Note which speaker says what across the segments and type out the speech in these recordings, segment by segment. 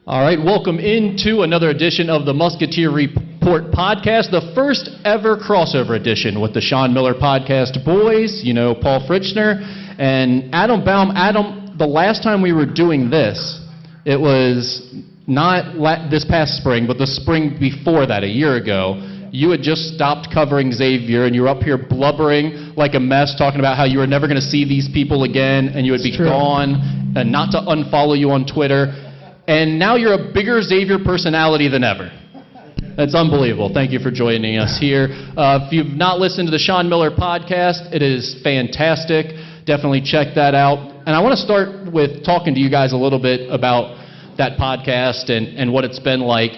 Speaker 1: All right, welcome into another edition of the Musketeer Report podcast, the first ever crossover edition with the Sean Miller podcast boys, you know, Paul Fritschner and Adam Baum. Adam, the last time we were doing this, it was not this past spring, but the spring before that, a year ago. You had just stopped covering Xavier, and you were up here blubbering like a mess, talking about how you were never going to see these people again, and you would be gone, and not to unfollow you on Twitter. And now you're a bigger Xavier personality than ever. That's unbelievable. Thank you for joining us here. If you've not listened to the Sean Miller podcast, it is fantastic. Definitely check that out. And I want to start with talking to you guys a little bit about that podcast and what it's been like.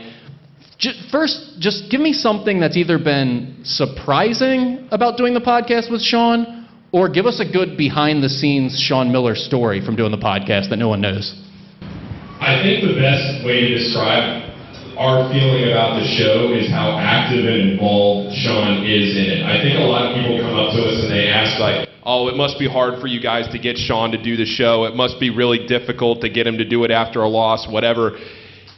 Speaker 1: First, just give me something that's either been surprising about doing the podcast with Sean, or give us a good behind-the-scenes Sean Miller story from doing the podcast that no one knows.
Speaker 2: I think the best way to describe our feeling about the show is how active and involved Sean is in it. I think a lot of people come up to us and they ask, like, oh, it must be hard for you guys to get Sean to do the show. It must be really difficult to get him to do it after a loss, whatever.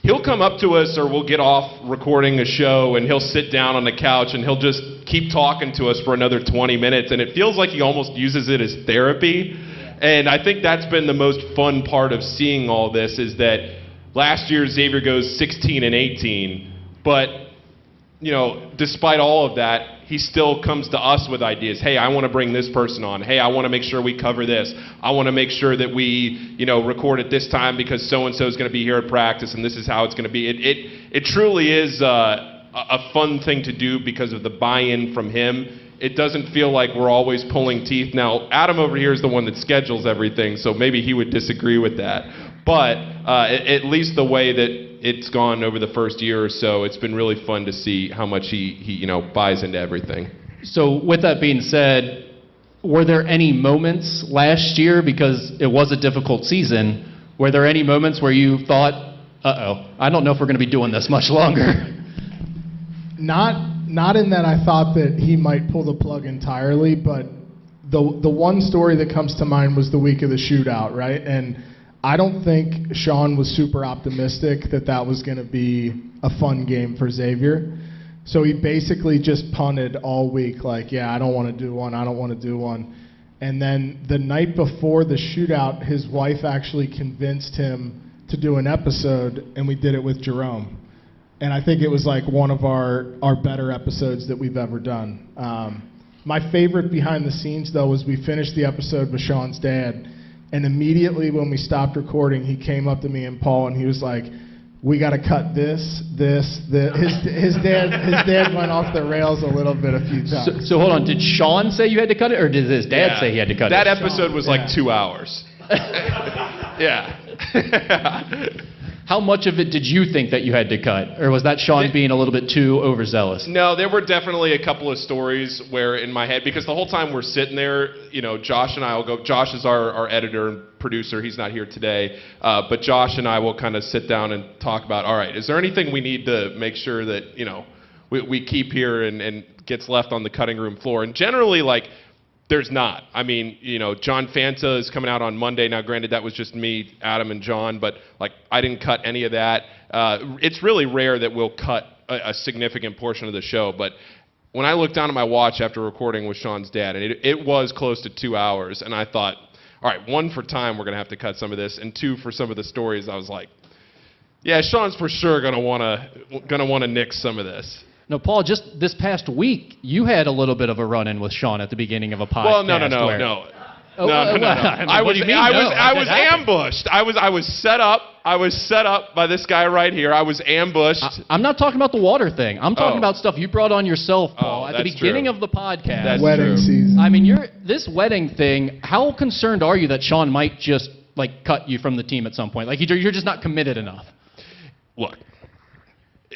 Speaker 2: He'll come up to us, or we'll get off recording a show, and he'll sit down on the couch and he'll just keep talking to us for another 20 minutes, and it feels like he almost uses it as therapy. And I think that's been the most fun part of seeing all this, is that last year Xavier goes 16-18, but, you know, despite all of that, he still comes to us with ideas. Hey, I want to bring this person on. Hey, I want to make sure we cover this. I want to make sure that we, you know, record at this time because so-and-so is going to be here at practice, and this is how it's going to be. It truly is a fun thing to do because of the buy-in from him. It doesn't feel like we're always pulling teeth. Now, Adam over here is the one that schedules everything, so maybe he would disagree with that. But at least the way that it's gone over the first year or so, it's been really fun to see how much he you know, buys into everything.
Speaker 1: So with that being said, were there any moments last year, because it was a difficult season, were there any moments where you thought, uh-oh, I don't know if we're going to be doing this much longer?
Speaker 3: Not in that I thought that he might pull the plug entirely, but the one story that comes to mind was the week of the shootout, right? And I don't think Sean was super optimistic that that was going to be a fun game for Xavier. So he basically just punted all week, like, yeah, I don't want to do one. And then the night before the shootout, his wife actually convinced him to do an episode, and we did it with Jerome. And I think it was like one of our better episodes that we've ever done. My favorite behind the scenes, though, was we finished the episode with Sean's dad, and immediately when we stopped recording, he came up to me and Paul, and he was like, we got to cut this. His dad went off the rails a little bit a few times.
Speaker 1: So hold on, did Sean say you had to cut it, or did his dad say he had to cut
Speaker 2: that
Speaker 1: it?
Speaker 2: That episode was like 2 hours. Yeah.
Speaker 1: How much of it did you think that you had to cut? Or was that Sean being a little bit too overzealous?
Speaker 2: No, there were definitely a couple of stories where in my head, because the whole time we're sitting there, you know, Josh and I will go, Josh is our editor and producer, he's not here today, but Josh and I will kind of sit down and talk about, all right, is there anything we need to make sure that, you know, we keep here and gets left on the cutting room floor? And generally, like, there's not. I mean, you know, John Fanta is coming out on Monday. Now, granted, that was just me, Adam, and John, but, like, I didn't cut any of that. It's really rare that we'll cut a significant portion of the show, but when I looked down at my watch after recording with Sean's dad, and it was close to 2 hours, and I thought, all right, one, for time, we're going to have to cut some of this, and two, for some of the stories, I was like, yeah, Sean's for sure going to want to nix some of this.
Speaker 1: No, Paul, just this past week, you had a little bit of a run-in with Sean at the beginning of a podcast.
Speaker 2: Well, no.
Speaker 1: Oh, no.
Speaker 2: I was ambushed. I was set up. I was set up by this guy right here. I was ambushed.
Speaker 1: I'm not talking about the water thing. I'm talking about stuff you brought on yourself, Paul, at the beginning of the podcast.
Speaker 2: That's
Speaker 3: wedding
Speaker 2: true.
Speaker 3: Season.
Speaker 1: I mean, this wedding thing, how concerned are you that Sean might just, like, cut you from the team at some point? Like, you're just not committed enough.
Speaker 2: Look,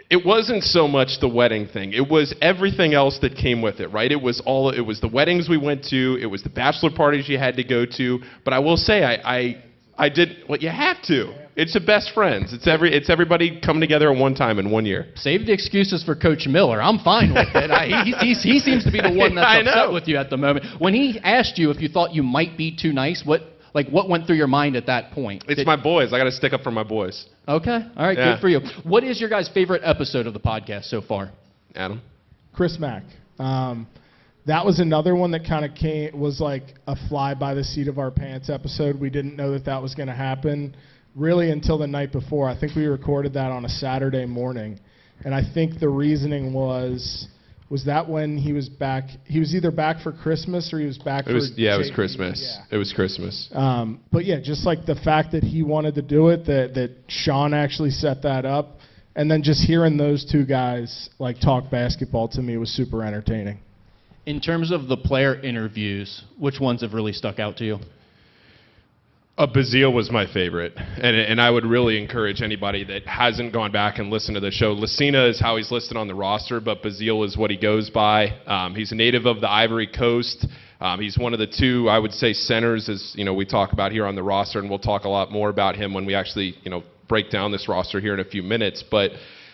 Speaker 2: it wasn't so much the wedding thing. It was everything else that came with it, right? It was the weddings we went to. It was the bachelor parties you had to go to. But I will say, I did what you have to. It's the best friends. It's everybody coming together at one time in 1 year.
Speaker 1: Save the excuses for Coach Miller. I'm fine with it. He seems to be the one that's upset with you at the moment. When he asked you if you thought you might be too nice, Like, what went through your mind at that point?
Speaker 2: It's my boys. I got to stick up for my boys.
Speaker 1: Okay. All right.
Speaker 2: Yeah.
Speaker 1: Good for you. What is your guys' favorite episode of the podcast so far?
Speaker 2: Adam?
Speaker 3: Chris Mack. That was another one that kind of was like a fly by the seat of our pants episode. We didn't know that was going to happen really until the night before. I think we recorded that on a Saturday morning. And I think the reasoning was that when he was back, he was either back for Christmas or he was back for
Speaker 2: it was Christmas.
Speaker 3: Yeah.
Speaker 2: It was Christmas.
Speaker 3: But yeah, just like the fact that he wanted to do it, that Sean actually set that up, and then just hearing those two guys like talk basketball to me was super entertaining.
Speaker 1: In terms of the player interviews, which ones have really stuck out to you?
Speaker 2: Bazile was my favorite, and I would really encourage anybody that hasn't gone back and listened to the show. Lucina is how he's listed on the roster, but Bazile is what he goes by. He's a native of the Ivory Coast. He's one of the two, I would say, centers, as we talk about here on the roster, and we'll talk a lot more about him when we actually break down this roster here in a few minutes. But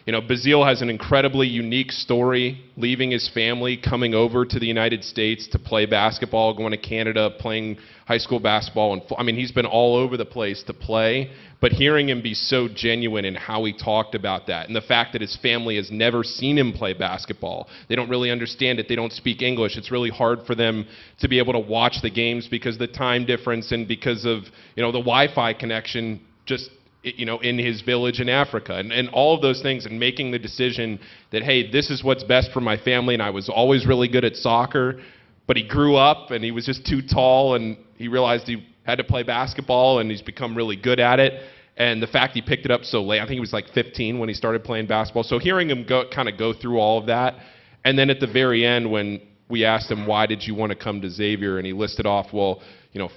Speaker 2: Bazile has an incredibly unique story, leaving his family, coming over to the United States to play basketball, going to Canada, playing high school basketball. And he's been all over the place to play, but hearing him be so genuine in how he talked about that, and the fact that his family has never seen him play basketball. They don't really understand it. They don't speak English. It's really hard for them to be able to watch the games because of the time difference and because of, the Wi-Fi connection just in his village in Africa, and all of those things, and making the decision that, hey, this is what's best for my family, and I was always really good at soccer, but he grew up and he was just too tall, and he realized he had to play basketball, and he's become really good at it. And the fact he picked it up so late, I think he was like 15 when he started playing basketball. So hearing him go through all of that, and then at the very end when we asked him, why did you want to come to Xavier, and he listed off, well,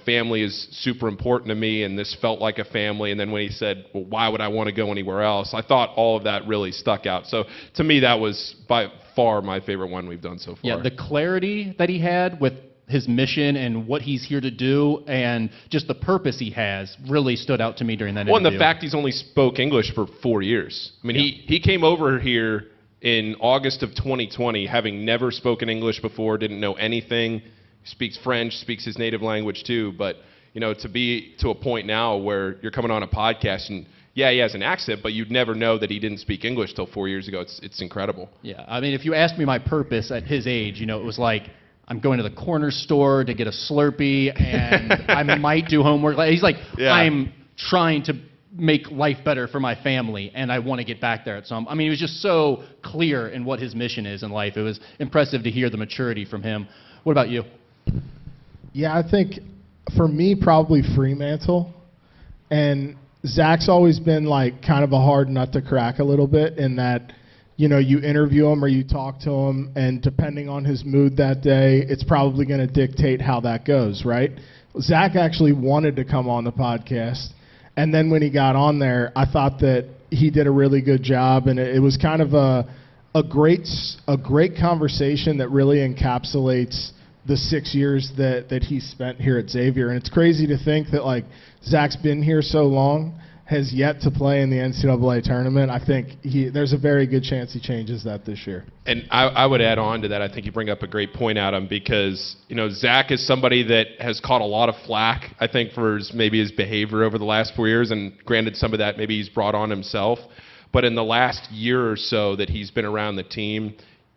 Speaker 2: family is super important to me, and this felt like a family. And then when he said, well, why would I want to go anywhere else? I thought all of that really stuck out. So to me, that was by far my favorite one we've done so far.
Speaker 1: Yeah, the clarity that he had with his mission and what he's here to do and just the purpose he has really stood out to me during that interview.
Speaker 2: Well, and the fact he's only spoke English for 4 years. He came over here in August of 2020, having never spoken English before, didn't know anything. Speaks French, speaks his native language too, but to be to a point now where you're coming on a podcast and he has an accent, but you'd never know that he didn't speak English till 4 years ago. It's incredible.
Speaker 1: Yeah, if you asked me my purpose at his age, it was like, I'm going to the corner store to get a Slurpee, and I might do homework. He's like, I'm trying to make life better for my family, and I want to get back there at some. He was just so clear in what his mission is in life. It was impressive to hear the maturity from him. What about you?
Speaker 3: Yeah, I think for me, probably Fremantle. And Zach's always been like kind of a hard nut to crack a little bit in that, you interview him or you talk to him, and depending on his mood that day, it's probably going to dictate how that goes, right? Zach actually wanted to come on the podcast. And then when he got on there, I thought that he did a really good job, and it was kind of a great conversation that really encapsulates the 6 years that he spent here at Xavier. And it's crazy to think that like Zach's been here so long, has yet to play in the NCAA tournament. I think there's a very good chance he changes that this year.
Speaker 2: And I would add on to that. I think you bring up a great point, Adam, because Zach is somebody that has caught a lot of flack, I think, for maybe his behavior over the last 4 years, and granted, some of that maybe he's brought on himself. But in the last year or so that he's been around the team,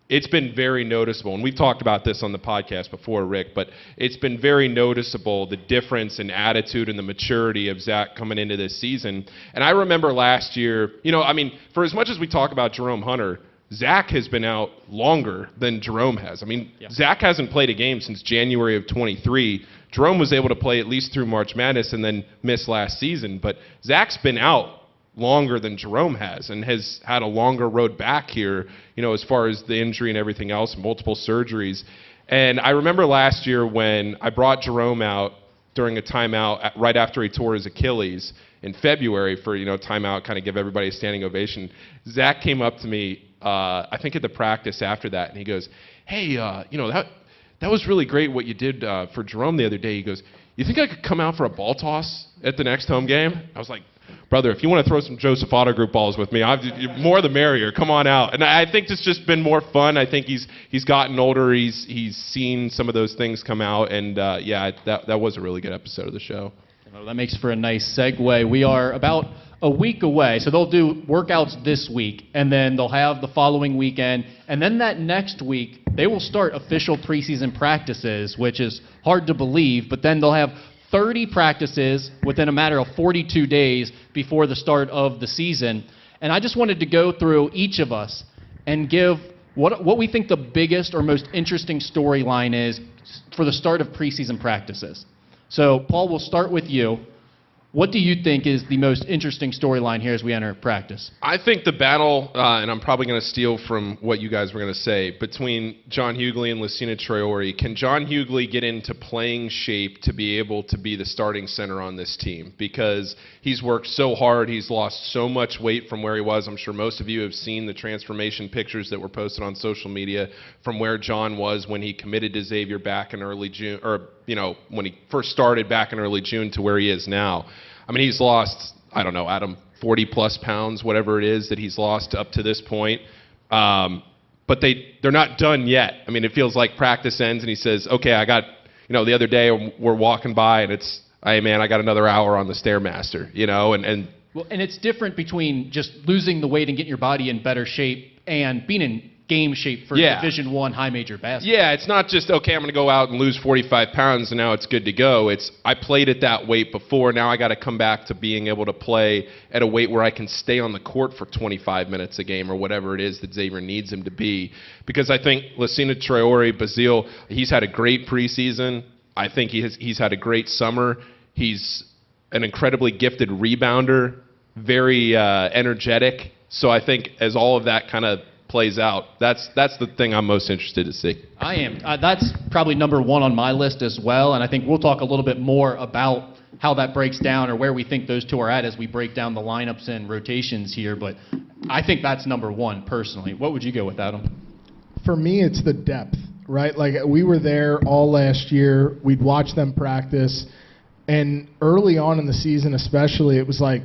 Speaker 2: it's been very noticeable, and we've talked about this on the podcast before, Rick, but it's been very noticeable, the difference in attitude and the maturity of Zach coming into this season. And I remember last year, for as much as we talk about Jerome Hunter, Zach has been out longer than Jerome has. Zach hasn't played a game since January of 23. Jerome was able to play at least through March Madness and then miss last season, but Zach's been out longer than Jerome has and has had a longer road back here, as far as the injury and everything else, multiple surgeries. And I remember last year when I brought Jerome out during a timeout right after he tore his Achilles in February for, timeout, kind of give everybody a standing ovation. Zach came up to me, I think at the practice after that, and he goes, hey, that was really great what you did for Jerome the other day. He goes, you think I could come out for a ball toss at the next home game? I was like, brother, if you want to throw some Joseph Otto group balls with me, more the merrier. Come on out. And I think it's just been more fun. I think he's gotten older. He's seen some of those things come out. And, that was a really good episode of the show.
Speaker 1: Well, that makes for a nice segue. We are about a week away, so they'll do workouts this week, and then they'll have the following weekend, and then that next week, they will start official preseason practices, which is hard to believe, but then they'll have 30 practices within a matter of 42 days before the start of the season. And I just wanted to go through each of us and give what we think the biggest or most interesting storyline is for the start of preseason practices. So, Paul, we'll start with you. What do you think is the most interesting storyline here as we enter practice?
Speaker 2: I think the battle, and I'm probably going to steal from what you guys were going to say, between John Hughley and Lucina Traore. Can John Hughley get into playing shape to be able to be the starting center on this team? Because he's worked so hard. He's lost so much weight from where he was. I'm sure most of you have seen the transformation pictures that were posted on social media from where John was when he committed to Xavier back in early June, or when he first started back in early June to where he is now. I mean, he's lost, I don't know, Adam, 40-plus pounds, whatever it is that he's lost up to this point. But they're not done yet. I mean, it feels like practice ends and he says, okay, I got, the other day we're walking by and it's, hey, man, I got another hour on the Stairmaster,
Speaker 1: Well, and it's different between just losing the weight and getting your body in better shape and being in game shape for Division I high major basketball. Yeah,
Speaker 2: it's not just, okay, I'm going to go out and lose 45 pounds and now it's good to go. It's, I played at that weight before, now I got to come back to being able to play at a weight where I can stay on the court for 25 minutes a game or whatever it is that Xavier needs him to be. Because I think Lucina Traore, Basile, he's had a great preseason. I think he's had a great summer. He's an incredibly gifted rebounder, very energetic. So I think as all of that kind of plays out, that's the thing I'm most interested to see.
Speaker 1: I am. That's probably number one on my list as well, and I think we'll talk a little bit more about how that breaks down or where we think those two are at as we break down the lineups and rotations here, but I think that's number one personally. What would you go with, Adam?
Speaker 3: For me, it's the depth, right? Like, we were there all last year. We'd watch them practice, and early on in the season especially, it was like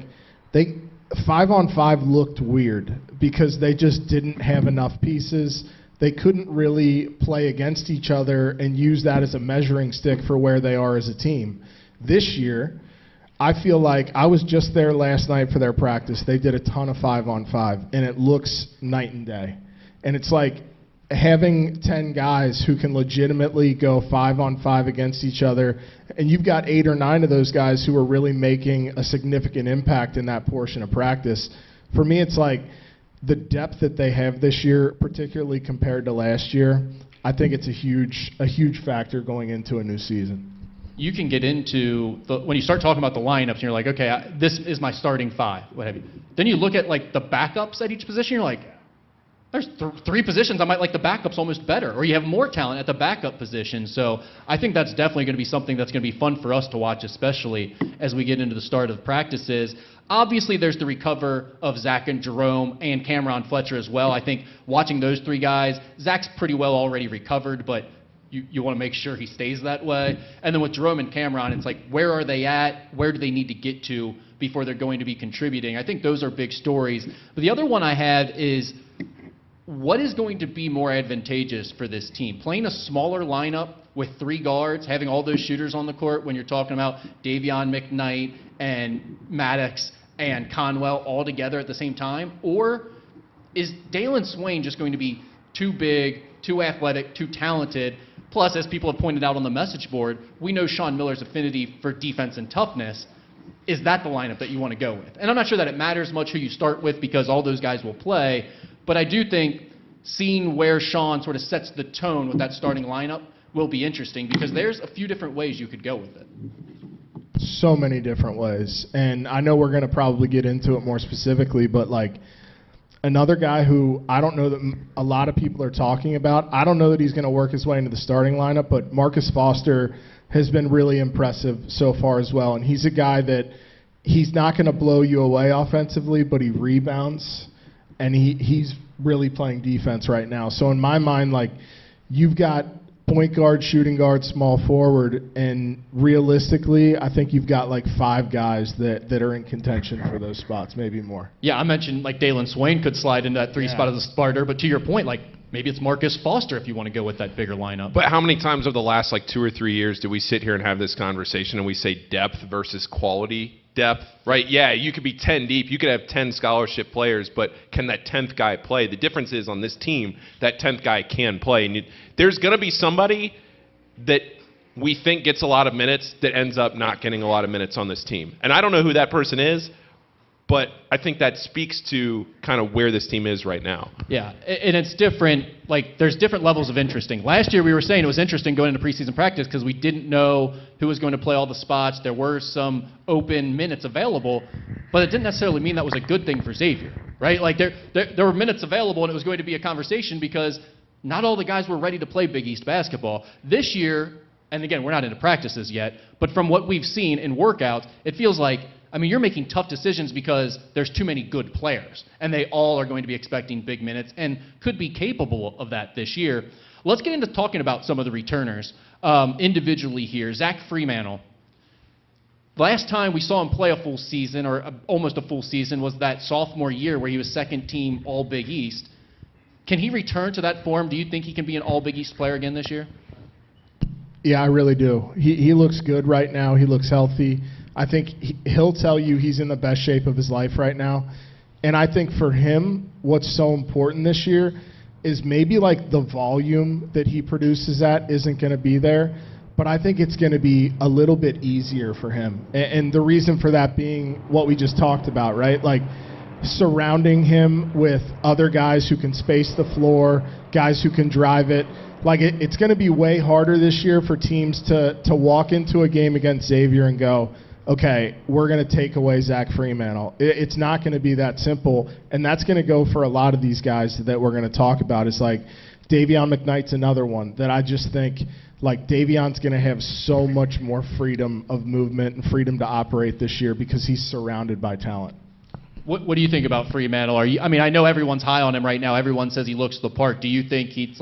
Speaker 3: 5-on-5 looked weird because they just didn't have enough pieces. They couldn't really play against each other and use that as a measuring stick for where they are as a team. This year, I feel like I was just there last night for their practice. They did a ton of 5-on-5, and it looks night and day. And it's like having 10 guys who can legitimately go 5-on-5 against each other, and you've got 8 or 9 of those guys who are really making a significant impact in that portion of practice. For me, it's like the depth that they have this year, particularly compared to last year, I think it's a huge factor going into a new season.
Speaker 1: You can get into when you start talking about the lineups and you're like, okay, this is my starting 5, what have you. Then you look at like the backups at each position, you're like, there's 3 positions I might like the backups almost better, or you have more talent at the backup position. So I think that's definitely going to be something that's going to be fun for us to watch, especially as we get into the start of practices. Obviously, there's the recover of Zach and Jerome and Cameron Fletcher as well. I think watching those 3 guys, Zach's pretty well already recovered, but you want to make sure he stays that way. And then with Jerome and Cameron, it's like, where are they at? Where do they need to get to before they're going to be contributing? I think those are big stories. But the other one I have is, what is going to be more advantageous for this team? Playing a smaller lineup with 3 guards, having all those shooters on the court when you're talking about Davion McKnight and Maddox and Conwell all together at the same time? Or is Dalen Swain just going to be too big, too athletic, too talented? Plus, as people have pointed out on the message board, we know Sean Miller's affinity for defense and toughness. Is that the lineup that you want to go with? And I'm not sure that it matters much who you start with because all those guys will play. But I do think seeing where Sean sort of sets the tone with that starting lineup will be interesting because there's a few different ways you could go with it.
Speaker 3: So many different ways. And I know we're going to probably get into it more specifically, but like another guy who I don't know that a lot of people are talking about, I don't know that he's going to work his way into the starting lineup, but Marcus Foster has been really impressive so far as well. And he's a guy that he's not going to blow you away offensively, but he rebounds. And he's really playing defense right now. So in my mind, like, you've got point guard, shooting guard, small forward, and realistically, I think you've got like 5 guys that are in contention for those spots, maybe more.
Speaker 1: Yeah, I mentioned like Dalen Swain could slide into that 3 spot as a starter, but to your point, like maybe it's Marcus Foster if you want to go with that bigger lineup.
Speaker 2: But how many times over the last 2 or 3 years do we sit here and have this conversation and we say depth versus quality? Depth, right? Yeah, you could be 10 deep. You could have 10 scholarship players, but can that 10th guy play? The difference is on this team, that 10th guy can play. And there's going to be somebody that we think gets a lot of minutes that ends up not getting a lot of minutes on this team. And I don't know who that person is, but I think that speaks to kind of where this team is right now.
Speaker 1: Yeah, and it's different. There's different levels of interesting. Last year we were saying it was interesting going into preseason practice because we didn't know who was going to play all the spots. There were some open minutes available, but it didn't necessarily mean that was a good thing for Xavier, right? There were minutes available, and it was going to be a conversation because not all the guys were ready to play Big East basketball. This year, and again, we're not into practices yet, but from what we've seen in workouts, it feels like, you're making tough decisions because there's too many good players, and they all are going to be expecting big minutes and could be capable of that this year. Let's get into talking about some of the returners individually here. Zach Freemantle. Last time we saw him play a full season, or almost a full season, was that sophomore year where he was second team All Big East. Can he return to that form? Do you think he can be an All Big East player again this year?
Speaker 3: Yeah, I really do. He looks good right now. He looks healthy. I think he'll tell you he's in the best shape of his life right now. And I think for him, what's so important this year is maybe the volume that he produces at isn't going to be there, but I think it's going to be a little bit easier for him. And the reason for that being what we just talked about, right? Surrounding him with other guys who can space the floor, guys who can drive it. It's going to be way harder this year for teams to walk into a game against Xavier and go, okay, we're going to take away Zach Freemantle. It's not going to be that simple, and that's going to go for a lot of these guys that we're going to talk about. It's Davion McKnight's another one that I just think, Davion's going to have so much more freedom of movement and freedom to operate this year because he's surrounded by talent.
Speaker 1: What do you think about Freemantle? I know everyone's high on him right now. Everyone says he looks the part. Do you think he's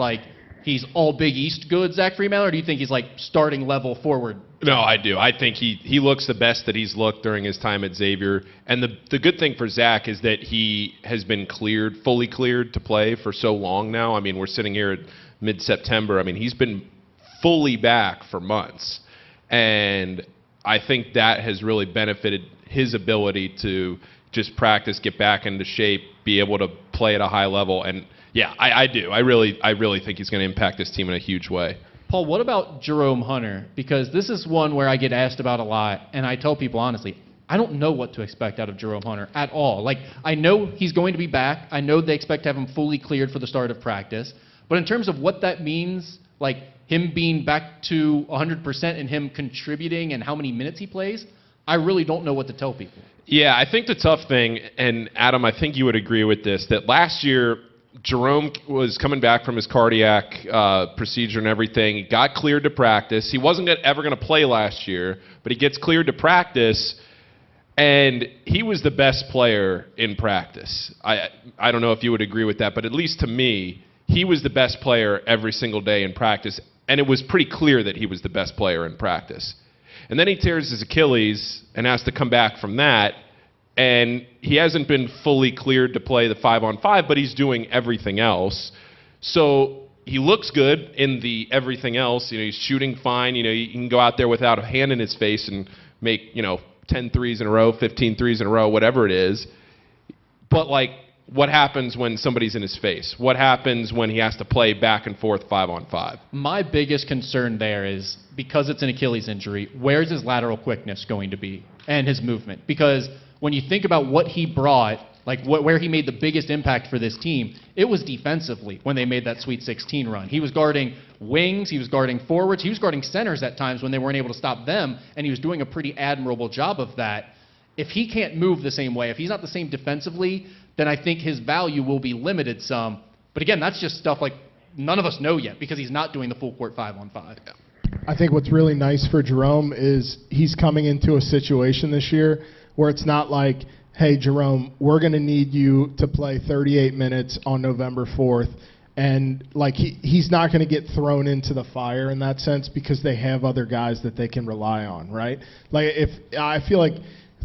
Speaker 1: all Big East good, Zach Freemantle, or do you think he's starting level forward?
Speaker 2: No, I do. I think he looks the best that he's looked during his time at Xavier. And the good thing for Zach is that he has been fully cleared to play for so long now. We're sitting here at mid-September. He's been fully back for months. And I think that has really benefited his ability to just practice, get back into shape, be able to play at a high level. And yeah, I do. I really think he's going to impact this team in a huge way.
Speaker 1: Paul, what about Jerome Hunter? Because this is one where I get asked about a lot, and I tell people honestly, I don't know what to expect out of Jerome Hunter at all. I know he's going to be back. I know they expect to have him fully cleared for the start of practice. But in terms of what that means, him being back to 100% and him contributing and how many minutes he plays, I really don't know what to tell people.
Speaker 2: Yeah, I think the tough thing, and Adam, I think you would agree with this, that last year Jerome was coming back from his cardiac procedure and everything. He got cleared to practice. He wasn't ever going to play last year, but he gets cleared to practice, and he was the best player in practice. I don't know if you would agree with that, but at least to me, he was the best player every single day in practice, and it was pretty clear that he was the best player in practice. And then he tears his Achilles and has to come back from that. And he hasn't been fully cleared to play the 5-on-5, but he's doing everything else. So he looks good in the everything else. He's shooting fine. He can go out there without a hand in his face and make, 10 threes in a row, 15 threes in a row, whatever it is. But, what happens when somebody's in his face? What happens when he has to play back and forth 5-on-5?
Speaker 1: My biggest concern there is, because it's an Achilles injury, where's his lateral quickness going to be and his movement? Because when you think about what he brought, where he made the biggest impact for this team, it was defensively when they made that Sweet 16 run. He was guarding wings, he was guarding forwards, he was guarding centers at times when they weren't able to stop them, and he was doing a pretty admirable job of that. If he can't move the same way, if he's not the same defensively, then I think his value will be limited some. But again, that's just stuff none of us know yet because he's not doing the full court 5-on-5.
Speaker 3: I think what's really nice for Jerome is he's coming into a situation this year where it's not hey, Jerome, we're going to need you to play 38 minutes on November 4th. And he's not going to get thrown into the fire in that sense because they have other guys that they can rely on, right? I feel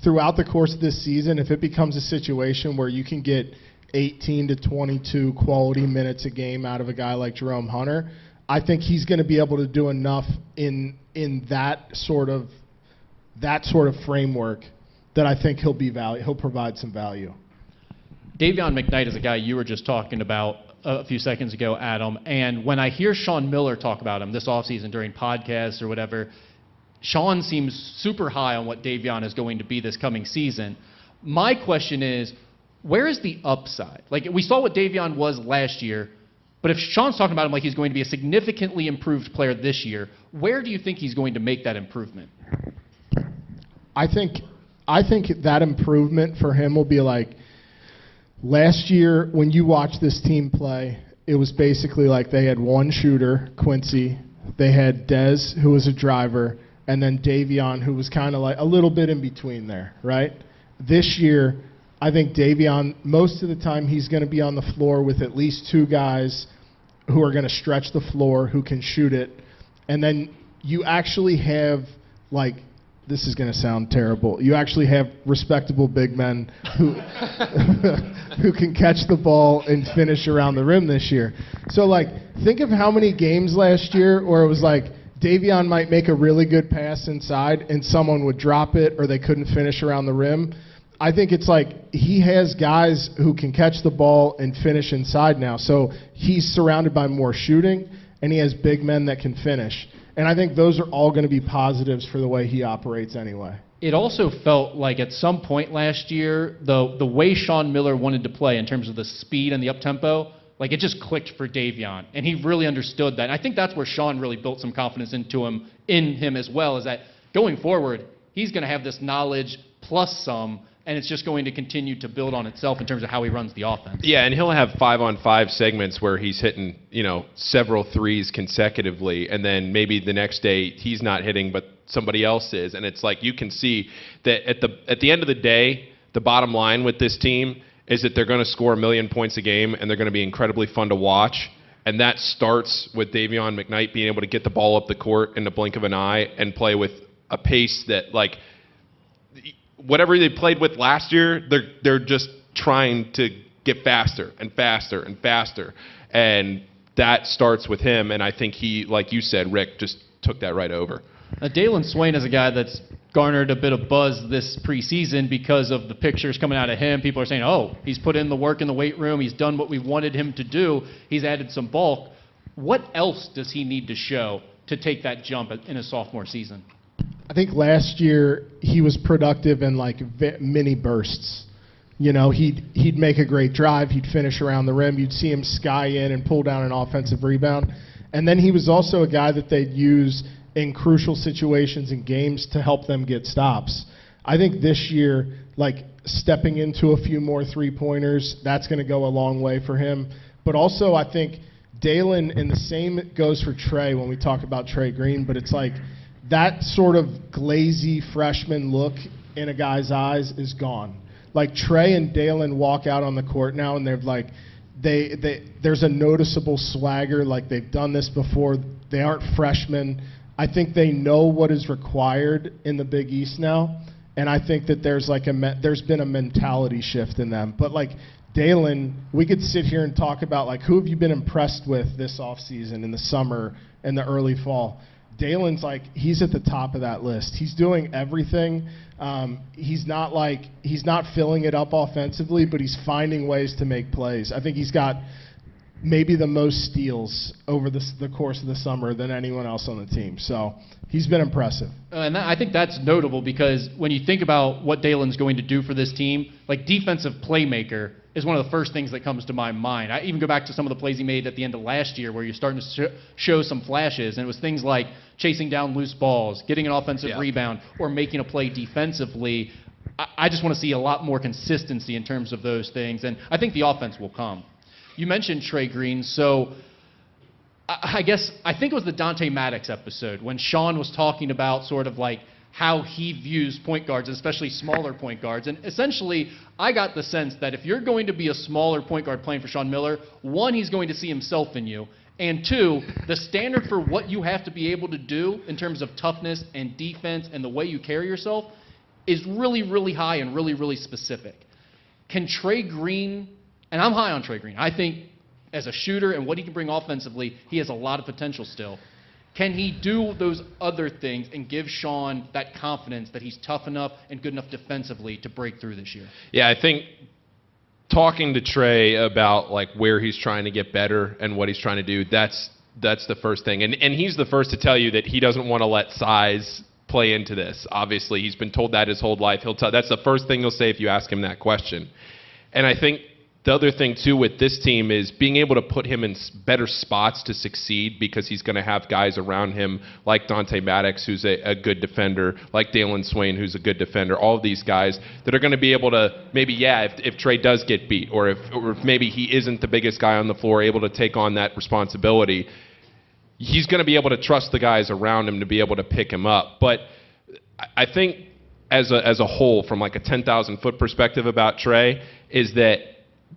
Speaker 3: throughout the course of this season, if it becomes a situation where you can get 18 to 22 quality minutes a game out of a guy like Jerome Hunter, I think he's going to be able to do enough in that sort of framework that I think he'll provide some value.
Speaker 1: Davion McKnight is a guy you were just talking about a few seconds ago, Adam, and when I hear Sean Miller talk about him this offseason during podcasts or whatever, Sean seems super high on what Davion is going to be this coming season. My question is, where is the upside? Like, we saw what Davion was last year, but if Sean's talking about him like he's going to be a significantly improved player this year, where do you think he's going to make that improvement?
Speaker 3: I think that improvement for him will be like, last year when you watched this team play, it was basically like they had one shooter, Quincy, they had Dez, who was a driver, and then Davion, who was kind of like a little bit in between there, right? This year, I think Davion, most of the time he's going to be on the floor with at least two guys who are going to stretch the floor, who can shoot it. And then you actually have, like, this is going to sound terrible, you actually have respectable big men who, who can catch the ball and finish around the rim this year. So, like, think of how many games last year where it was like Davion might make a really good pass inside and someone would drop it or they couldn't finish around the rim. I think it's like he has guys who can catch the ball and finish inside now. So he's surrounded by more shooting, and he has big men that can finish. And I think those are all going to be positives for the way he operates anyway.
Speaker 1: It also felt like at some point last year, the way Sean Miller wanted to play in terms of the speed and the up-tempo, like it just clicked for Davion, and he really understood that. And I think that's where Sean really built some confidence in him as well, is that going forward, he's going to have this knowledge plus some, and it's just going to continue to build on itself in terms of how he runs the offense.
Speaker 2: Yeah, and he'll have 5-on-5 segments where he's hitting, several threes consecutively, and then maybe the next day he's not hitting, but somebody else is. And it's like you can see that at the end of the day, the bottom line with this team is that they're going to score 1 million points a game, and they're going to be incredibly fun to watch. And that starts with Davion McKnight being able to get the ball up the court in the blink of an eye and play with a pace that, like, whatever they played with last year, they're just trying to get faster and faster and faster. And that starts with him, and I think he, like you said, Rick, just took that right over.
Speaker 1: Dalen Swain is a guy that's garnered a bit of buzz this preseason because of the pictures coming out of him. People are saying, oh, he's put in the work in the weight room. He's done what we wanted him to do. He's added some bulk. What else does he need to show to take that jump in his sophomore season?
Speaker 3: I think last year he was productive in like mini bursts. He'd make a great drive, he'd finish around the rim, you'd see him sky in and pull down an offensive rebound. And then he was also a guy that they'd use in crucial situations in games to help them get stops. I think this year, like stepping into a few more three-pointers, that's going to go a long way for him. But also I think Dalen, and the same goes for Trey when we talk about Trey Green, but it's like that sort of glazy freshman look in a guy's eyes is gone. Like Trey and Dalen walk out on the court now, and they're like, there's a noticeable swagger, like they've done this before. They aren't freshmen. I think they know what is required in the Big East now, and I think that there's been a mentality shift in them. But like Dalen, we could sit here and talk about like who have you been impressed with this offseason, in the summer and the early fall. Dalen's like, he's at the top of that list. He's doing everything. He's not filling it up offensively, but he's finding ways to make plays. I think he's got maybe the most steals over the course of the summer than anyone else on the team. So he's been impressive.
Speaker 1: And I think that's notable because when you think about what Dalen's going to do for this team, like defensive playmaker is one of the first things that comes to my mind. I even go back to some of the plays he made at the end of last year where you're starting to show some flashes, and it was things like chasing down loose balls, getting an offensive rebound, or making a play defensively. I just want to see a lot more consistency in terms of those things, and I think the offense will come. You mentioned Trey Green, so I think it was the Dante Maddox episode when Sean was talking about sort of like how he views point guards, especially smaller point guards. And essentially, I got the sense that if you're going to be a smaller point guard playing for Sean Miller, one, he's going to see himself in you, and two, the standard for what you have to be able to do in terms of toughness and defense and the way you carry yourself is really, really high and really, really specific. Can Trey Green And I'm high on Trey Green. I think as a shooter and what he can bring offensively, he has a lot of potential still. Can he do those other things and give Sean that confidence that he's tough enough and good enough defensively to break through this year?
Speaker 2: Yeah, I think talking to Trey about like where he's trying to get better and what he's trying to do, that's the first thing. And he's the first to tell you that he doesn't want to let size play into this. Obviously, he's been told that his whole life. That's the first thing he'll say if you ask him that question. And I think the other thing, too, with this team is being able to put him in better spots to succeed because he's going to have guys around him like Dante Maddox, who's a good defender, like Dalen Swain, who's a good defender, all of these guys that are going to be able to maybe, if Trey does get beat or if maybe he isn't the biggest guy on the floor, able to take on that responsibility, he's going to be able to trust the guys around him to be able to pick him up. But I think as a whole, from like a 10,000-foot perspective about Trey, is that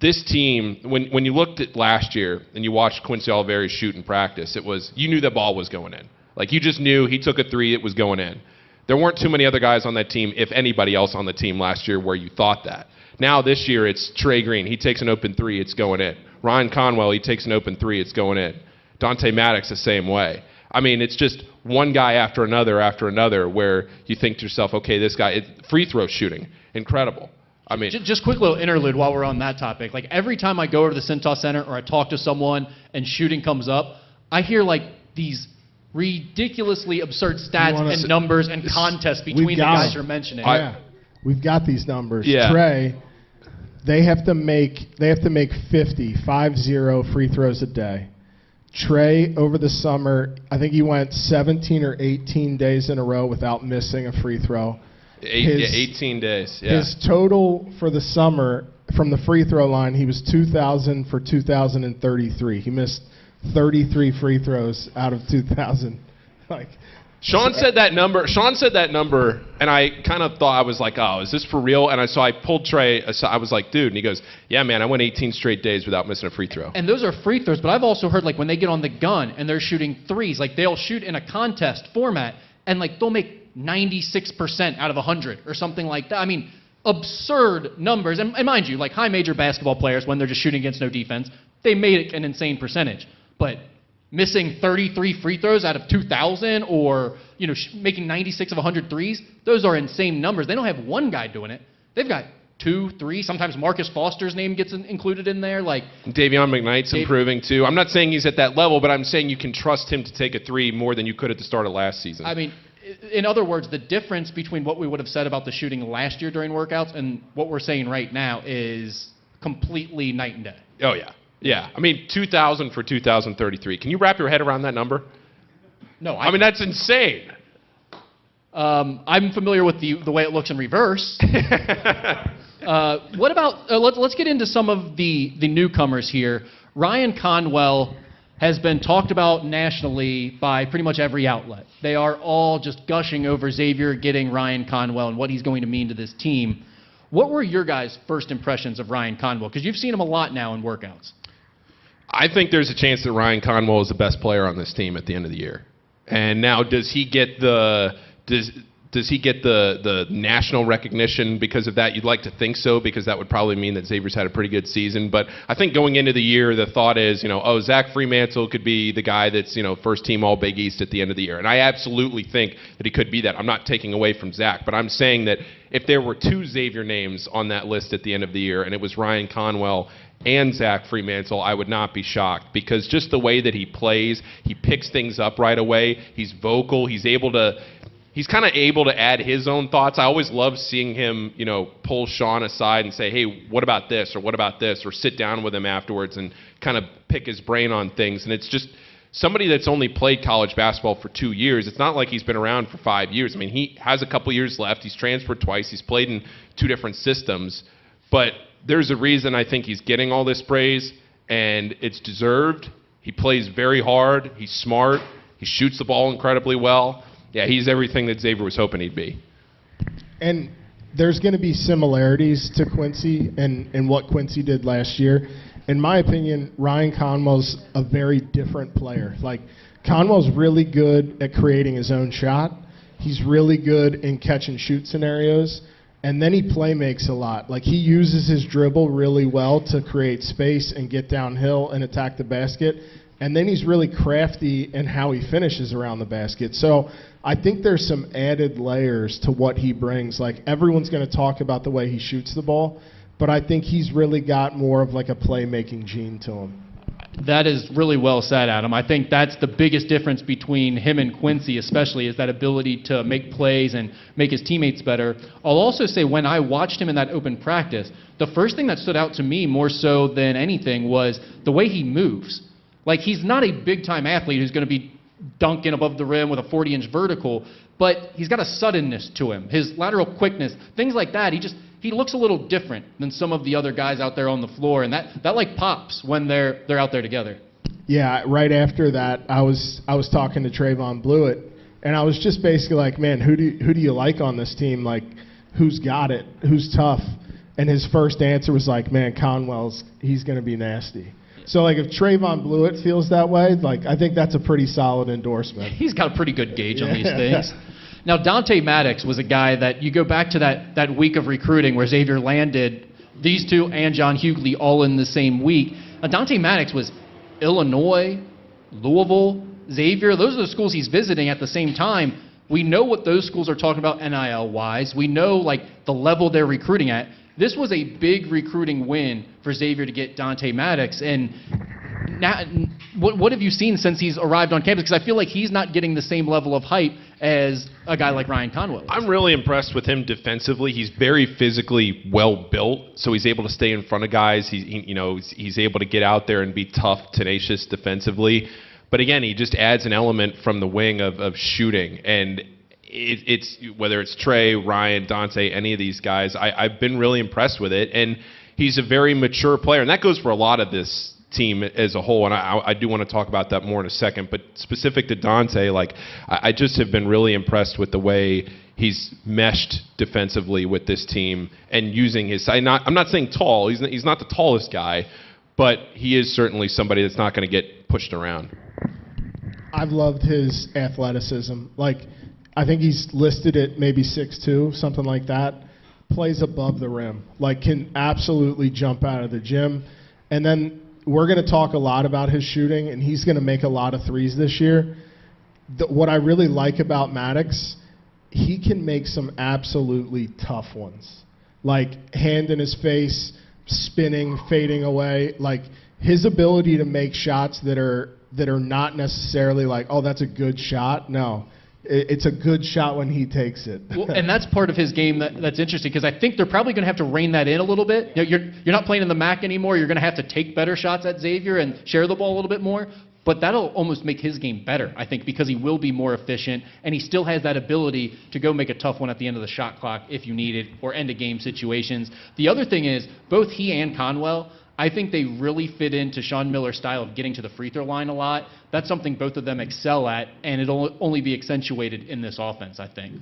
Speaker 2: this team, when you looked at last year and you watched Quincy Oliveri shoot in practice, you knew the ball was going in. Like, you just knew he took a three, it was going in. There weren't too many other guys on that team, if anybody else on the team last year, where you thought that. Now this year it's Trey Green. He takes an open three, it's going in. Ryan Conwell, he takes an open three, it's going in. Dante Maddox the same way. I mean, it's just one guy after another where you think to yourself, okay, this guy, free throw shooting, incredible. I mean,
Speaker 1: just quick little interlude while we're on that topic. Like, every time I go over to the Cintas Center or I talk to someone and shooting comes up, I hear like these ridiculously absurd stats and numbers and contests between the guys you're mentioning.
Speaker 3: Yeah, we've got these numbers.
Speaker 2: Yeah.
Speaker 3: Trey, they have to make 50 free throws a day. Trey, over the summer, I think he went 17 or 18 days in a row without missing a free throw.
Speaker 2: 18 days. Yeah.
Speaker 3: His total for the summer from the free throw line, he was 2,000 for 2,033. He missed 33 free throws out of 2,000.
Speaker 2: Sean said that number, and I kind of thought, I was like, oh, is this for real? And so I pulled Trey aside. I was like, dude, and he goes, yeah, man, I went 18 straight days without missing a free throw.
Speaker 1: And those are free throws, but I've also heard, like, when they get on the gun and they're shooting threes, like, they'll shoot in a contest format, and, like, they'll make 96% out of 100 or something like that. I mean, absurd numbers. And mind you, like, high major basketball players, when they're just shooting against no defense, they made an insane percentage. But missing 33 free throws out of 2,000 or, making 96 of 100 threes, those are insane numbers. They don't have one guy doing it. They've got 2, 3. Sometimes Marcus Foster's name gets included in there. Like,
Speaker 2: Davion McKnight's improving too. I'm not saying he's at that level, but I'm saying you can trust him to take a three more than you could at the start of last season.
Speaker 1: I mean, in other words, the difference between what we would have said about the shooting last year during workouts and what we're saying right now is completely night and day.
Speaker 2: Oh, yeah. Yeah. I mean, 2,000 for 2,033. Can you wrap your head around that number?
Speaker 1: No.
Speaker 2: I mean, that's insane.
Speaker 1: I'm familiar with the way it looks in reverse. What about, let's get into some of the newcomers here. Ryan Conwell has been talked about nationally by pretty much every outlet. They are all just gushing over Xavier getting Ryan Conwell and what he's going to mean to this team. What were your guys' first impressions of Ryan Conwell? Because you've seen him a lot now in workouts.
Speaker 2: I think there's a chance that Ryan Conwell is the best player on this team at the end of the year. And now, does he get the national recognition because of that? You'd like to think so, because that would probably mean that Xavier's had a pretty good season. But I think going into the year, the thought is, Zach Fremantle could be the guy that's, first team All Big East at the end of the year. And I absolutely think that he could be that. I'm not taking away from Zach, but I'm saying that if there were 2 Xavier names on that list at the end of the year, and it was Ryan Conwell and Zach Fremantle, I would not be shocked, because just the way that he plays, he picks things up right away. He's vocal. He's kind of able to add his own thoughts. I always love seeing him, pull Sean aside and say, hey, what about this, or what about this, or sit down with him afterwards and kind of pick his brain on things. And it's just somebody that's only played college basketball for 2 years. It's not like he's been around for 5 years. I mean, he has a couple years left. He's transferred twice. He's played in 2 different systems. But there's a reason I think he's getting all this praise, and it's deserved. He plays very hard. He's smart. He shoots the ball incredibly well. Yeah, he's everything that Xavier was hoping he'd be.
Speaker 3: And there's going to be similarities to Quincy and what Quincy did last year. In my opinion, Ryan Conwell's a very different player. Like, Conwell's really good at creating his own shot. He's really good in catch and shoot scenarios. And then he play makes a lot. Like, he uses his dribble really well to create space and get downhill and attack the basket. And then he's really crafty in how he finishes around the basket. So I think there's some added layers to what he brings. Like, everyone's going to talk about the way he shoots the ball, but I think he's really got more of like a playmaking gene to him.
Speaker 1: That is really well said, Adam. I think that's the biggest difference between him and Quincy, especially, is that ability to make plays and make his teammates better. I'll also say, when I watched him in that open practice, the first thing that stood out to me more so than anything was the way he moves. Like, he's not a big-time athlete who's going to be dunking above the rim with a 40-inch vertical, but he's got a suddenness to him, his lateral quickness, things like that. He looks a little different than some of the other guys out there on the floor, and that like pops when they're out there together.
Speaker 3: Yeah, right after that, I was talking to Trayvon Blewett, and I was just basically like, man, who do you like on this team? Like, who's got it? Who's tough? And his first answer was like, man, he's going to be nasty. So, like, if Trayvon Blewett feels that way, like, I think that's a pretty solid endorsement.
Speaker 1: He's got a pretty good gauge on these things. Now, Dante Maddox was a guy that you go back to that week of recruiting where Xavier landed these two and John Hughley all in the same week. Now, Dante Maddox was Illinois, Louisville, Xavier. Those are the schools he's visiting at the same time. We know what those schools are talking about NIL-wise. We know, like, the level they're recruiting at. This was a big recruiting win for Xavier to get Dante Maddox. And now, what have you seen since he's arrived on campus? Because I feel like he's not getting the same level of hype as a guy like Ryan Conwell is.
Speaker 2: I'm really impressed with him defensively. He's very physically well built, so he's able to stay in front of guys. He's able to get out there and be tough, tenacious defensively. But again, he just adds an element from the wing of shooting. And it's whether it's Trey, Ryan, Dante, any of these guys, I've been really impressed with it. And he's a very mature player, and that goes for a lot of this team as a whole, and I do want to talk about that more in a second, but specific to Dante, like, I just have been really impressed with the way he's meshed defensively with this team and using his size. I'm not saying tall, he's not the tallest guy, but he is certainly somebody that's not going to get pushed around.
Speaker 3: I've loved his athleticism. Like, I think he's listed at maybe 6'2", something like that. Plays above the rim, like, can absolutely jump out of the gym. And then we're going to talk a lot about his shooting, and he's going to make a lot of threes this year. What I really like about Maddox, he can make some absolutely tough ones. Like, hand in his face, spinning, fading away. Like, his ability to make shots that are not necessarily like, oh, that's a good shot. No. It's a good shot when he takes it.
Speaker 1: Well, and that's part of his game that's interesting, because I think they're probably going to have to rein that in a little bit. You know, you're not playing in the MAC anymore. You're going to have to take better shots at Xavier and share the ball a little bit more. But that'll almost make his game better, I think, because he will be more efficient, and he still has that ability to go make a tough one at the end of the shot clock if you need it, or end of game situations. The other thing is, both he and Conwell, I think they really fit into Sean Miller's style of getting to the free throw line a lot. That's something both of them excel at, and it'll only be accentuated in this offense, I think.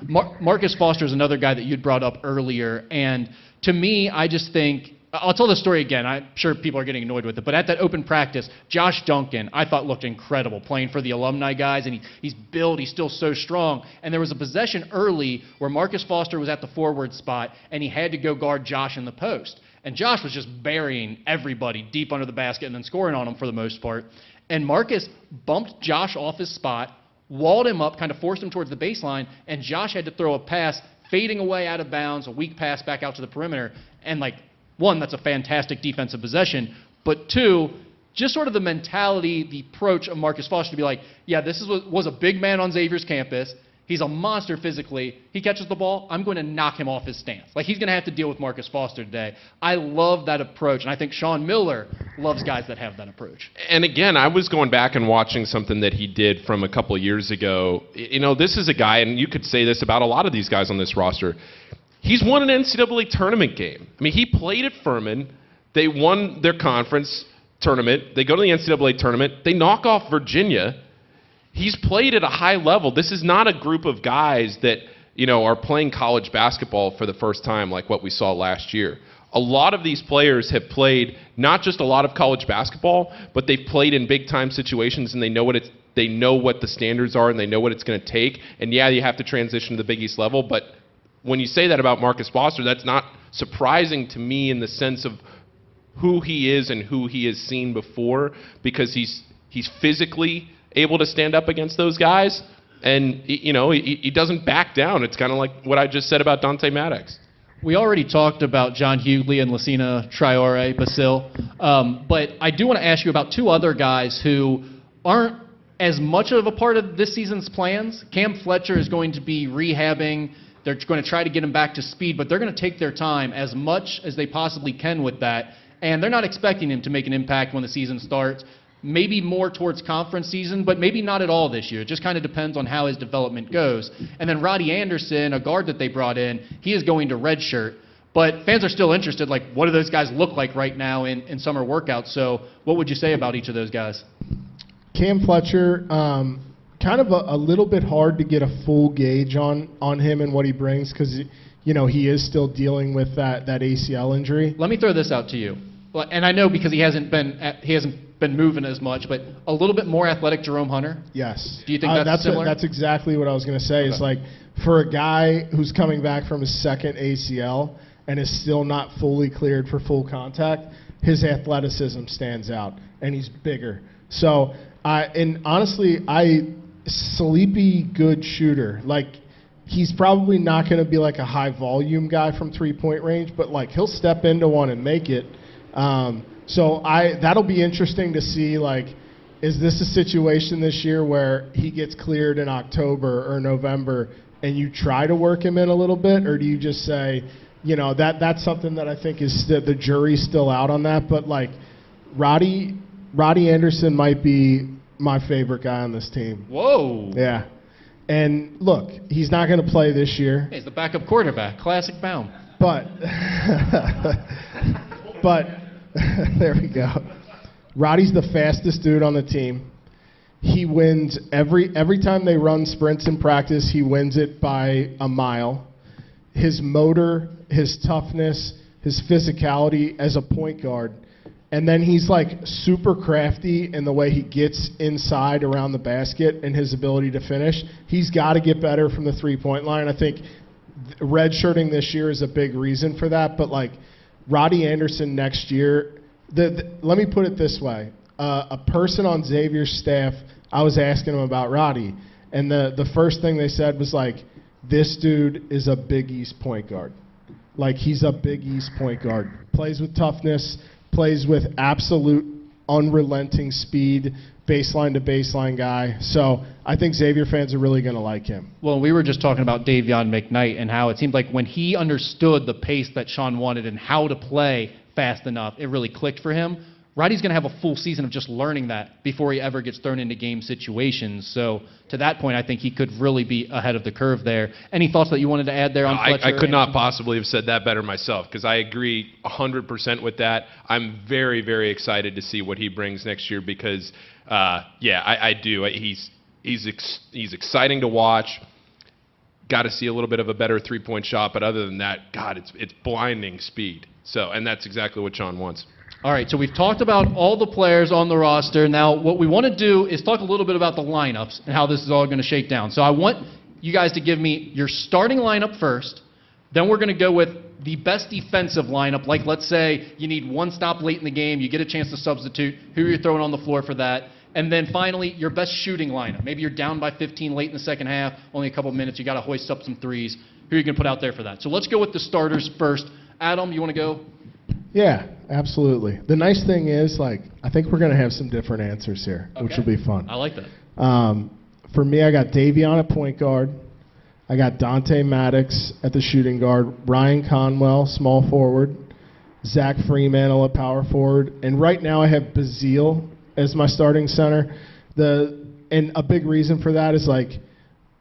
Speaker 1: Marcus Foster is another guy that you'd brought up earlier, and to me, I just think, I'll tell the story again. I'm sure people are getting annoyed with it, but at that open practice, Josh Duncan, I thought, looked incredible playing for the alumni guys, and he's built, he's still so strong. And there was a possession early where Marcus Foster was at the forward spot, and he had to go guard Josh in the post. And Josh was just burying everybody deep under the basket and then scoring on them for the most part. And Marcus bumped Josh off his spot, walled him up, kind of forced him towards the baseline, and Josh had to throw a pass fading away out of bounds, a weak pass back out to the perimeter. And, like, one, that's a fantastic defensive possession, but two, just sort of the mentality, the approach of Marcus Foster to be like, yeah, this was a big man on Xavier's campus. He's a monster physically. He catches the ball, I'm going to knock him off his stance. Like, he's going to have to deal with Marcus Foster today. I love that approach, and I think Sean Miller loves guys that have that approach.
Speaker 2: And again, I was going back and watching something that he did from a couple of years ago. You know, this is a guy, and you could say this about a lot of these guys on this roster, he's won an NCAA tournament game. I mean, he played at Furman. They won their conference tournament. They go to the NCAA tournament. They knock off Virginia. He's played at a high level. This is not a group of guys that, you know, are playing college basketball for the first time like what we saw last year. A lot of these players have played not just a lot of college basketball, but they've played in big-time situations, and they know what the standards are, and they know what it's going to take. And yeah, you have to transition to the Big East level, but
Speaker 4: when you say that about Marcus Foster, that's not surprising to me in the sense of who he is and who he has seen before, because he's physically able to stand up against those guys, and he doesn't back down. It's kind of like what I just said about Dante Maddox.
Speaker 1: We already talked about John Hughley and Lucina Traore, Basil, but I do want to ask you about two other guys who aren't as much of a part of this season's plans. Cam Fletcher is going to be rehabbing. They're going to try to get him back to speed, but they're going to take their time as much as they possibly can with that, and they're not expecting him to make an impact when the season starts. Maybe more towards conference season, but maybe not at all this year. It just kind of depends on how his development goes. And then Roddy Anderson, a guard that they brought in, he is going to redshirt. But fans are still interested, like, what do those guys look like right now in summer workouts? So what would you say about each of those guys?
Speaker 3: Cam Fletcher, kind of a little bit hard to get a full gauge on him and what he brings, because he is still dealing with that ACL injury.
Speaker 1: Let me throw this out to you. And I know because he hasn't been moving as much, but a little bit more athletic Jerome Hunter?
Speaker 3: Yes.
Speaker 1: Do you think that's similar?
Speaker 3: That's exactly what I was going to say. Okay. It's like, for a guy who's coming back from his second ACL and is still not fully cleared for full contact, his athleticism stands out, and he's bigger. So, and honestly, sleepy good shooter. Like, he's probably not going to be like a high volume guy from 3-point range, but like he'll step into one and make it. So that'll be interesting to see, like, is this a situation this year where he gets cleared in October or November and you try to work him in a little bit, or do you just say, that's something that I think is the jury's still out on that. But like Roddy Anderson might be my favorite guy on this team.
Speaker 1: Whoa.
Speaker 3: Yeah. And look, he's not going to play this year.
Speaker 1: He's the backup quarterback, classic Baum.
Speaker 3: But there we go. Roddy's the fastest dude on the team. He wins every time they run sprints in practice, he wins it by a mile. His motor, his toughness, his physicality as a point guard. And then he's like super crafty in the way he gets inside around the basket and his ability to finish. He's got to get better from the 3-point line. I think redshirting this year is a big reason for that. But like Roddy Anderson next year, let me put it this way. A person on Xavier's staff, I was asking him about Roddy, and the first thing they said was like, this dude is a Big East point guard. Like, he's a Big East point guard. Plays with toughness, plays with absolute unrelenting speed, baseline to baseline guy. So I think Xavier fans are really going to like him.
Speaker 1: Well, we were just talking about Davion McKnight and how it seemed like when he understood the pace that Sean wanted and how to play fast enough, it really clicked for him. Roddy's going to have a full season of just learning that before he ever gets thrown into game situations. So to that point, I think he could really be ahead of the curve there. Any thoughts that you wanted to add there on Fletcher?
Speaker 4: I could not possibly have said that better myself, because I agree 100% with that. I'm very, very excited to see what he brings next year because, I do. He's exciting to watch. Got to see a little bit of a better 3-point shot, but other than that, God, it's blinding speed. So, and that's exactly what Sean wants.
Speaker 1: All right, so we've talked about all the players on the roster. Now, what we want to do is talk a little bit about the lineups and how this is all going to shake down. So I want you guys to give me your starting lineup first. Then we're going to go with the best defensive lineup. Like, let's say you need one stop late in the game, you get a chance to substitute, who you're throwing on the floor for that. And then finally, your best shooting lineup. Maybe you're down by 15 late in the second half, only a couple minutes, you got to hoist up some threes. Who are you going to put out there for that? So let's go with the starters first. Adam, you want to go?
Speaker 3: Yeah, absolutely. The nice thing is, like, I think we're going to have some different answers here, which will be fun.
Speaker 1: I like that.
Speaker 3: For me, I got Davion at point guard. I got Dante Maddox at the shooting guard. Ryan Conwell, small forward. Zach Fremantle at power forward. And right now I have Bazile as my starting center. And a big reason for that is, like,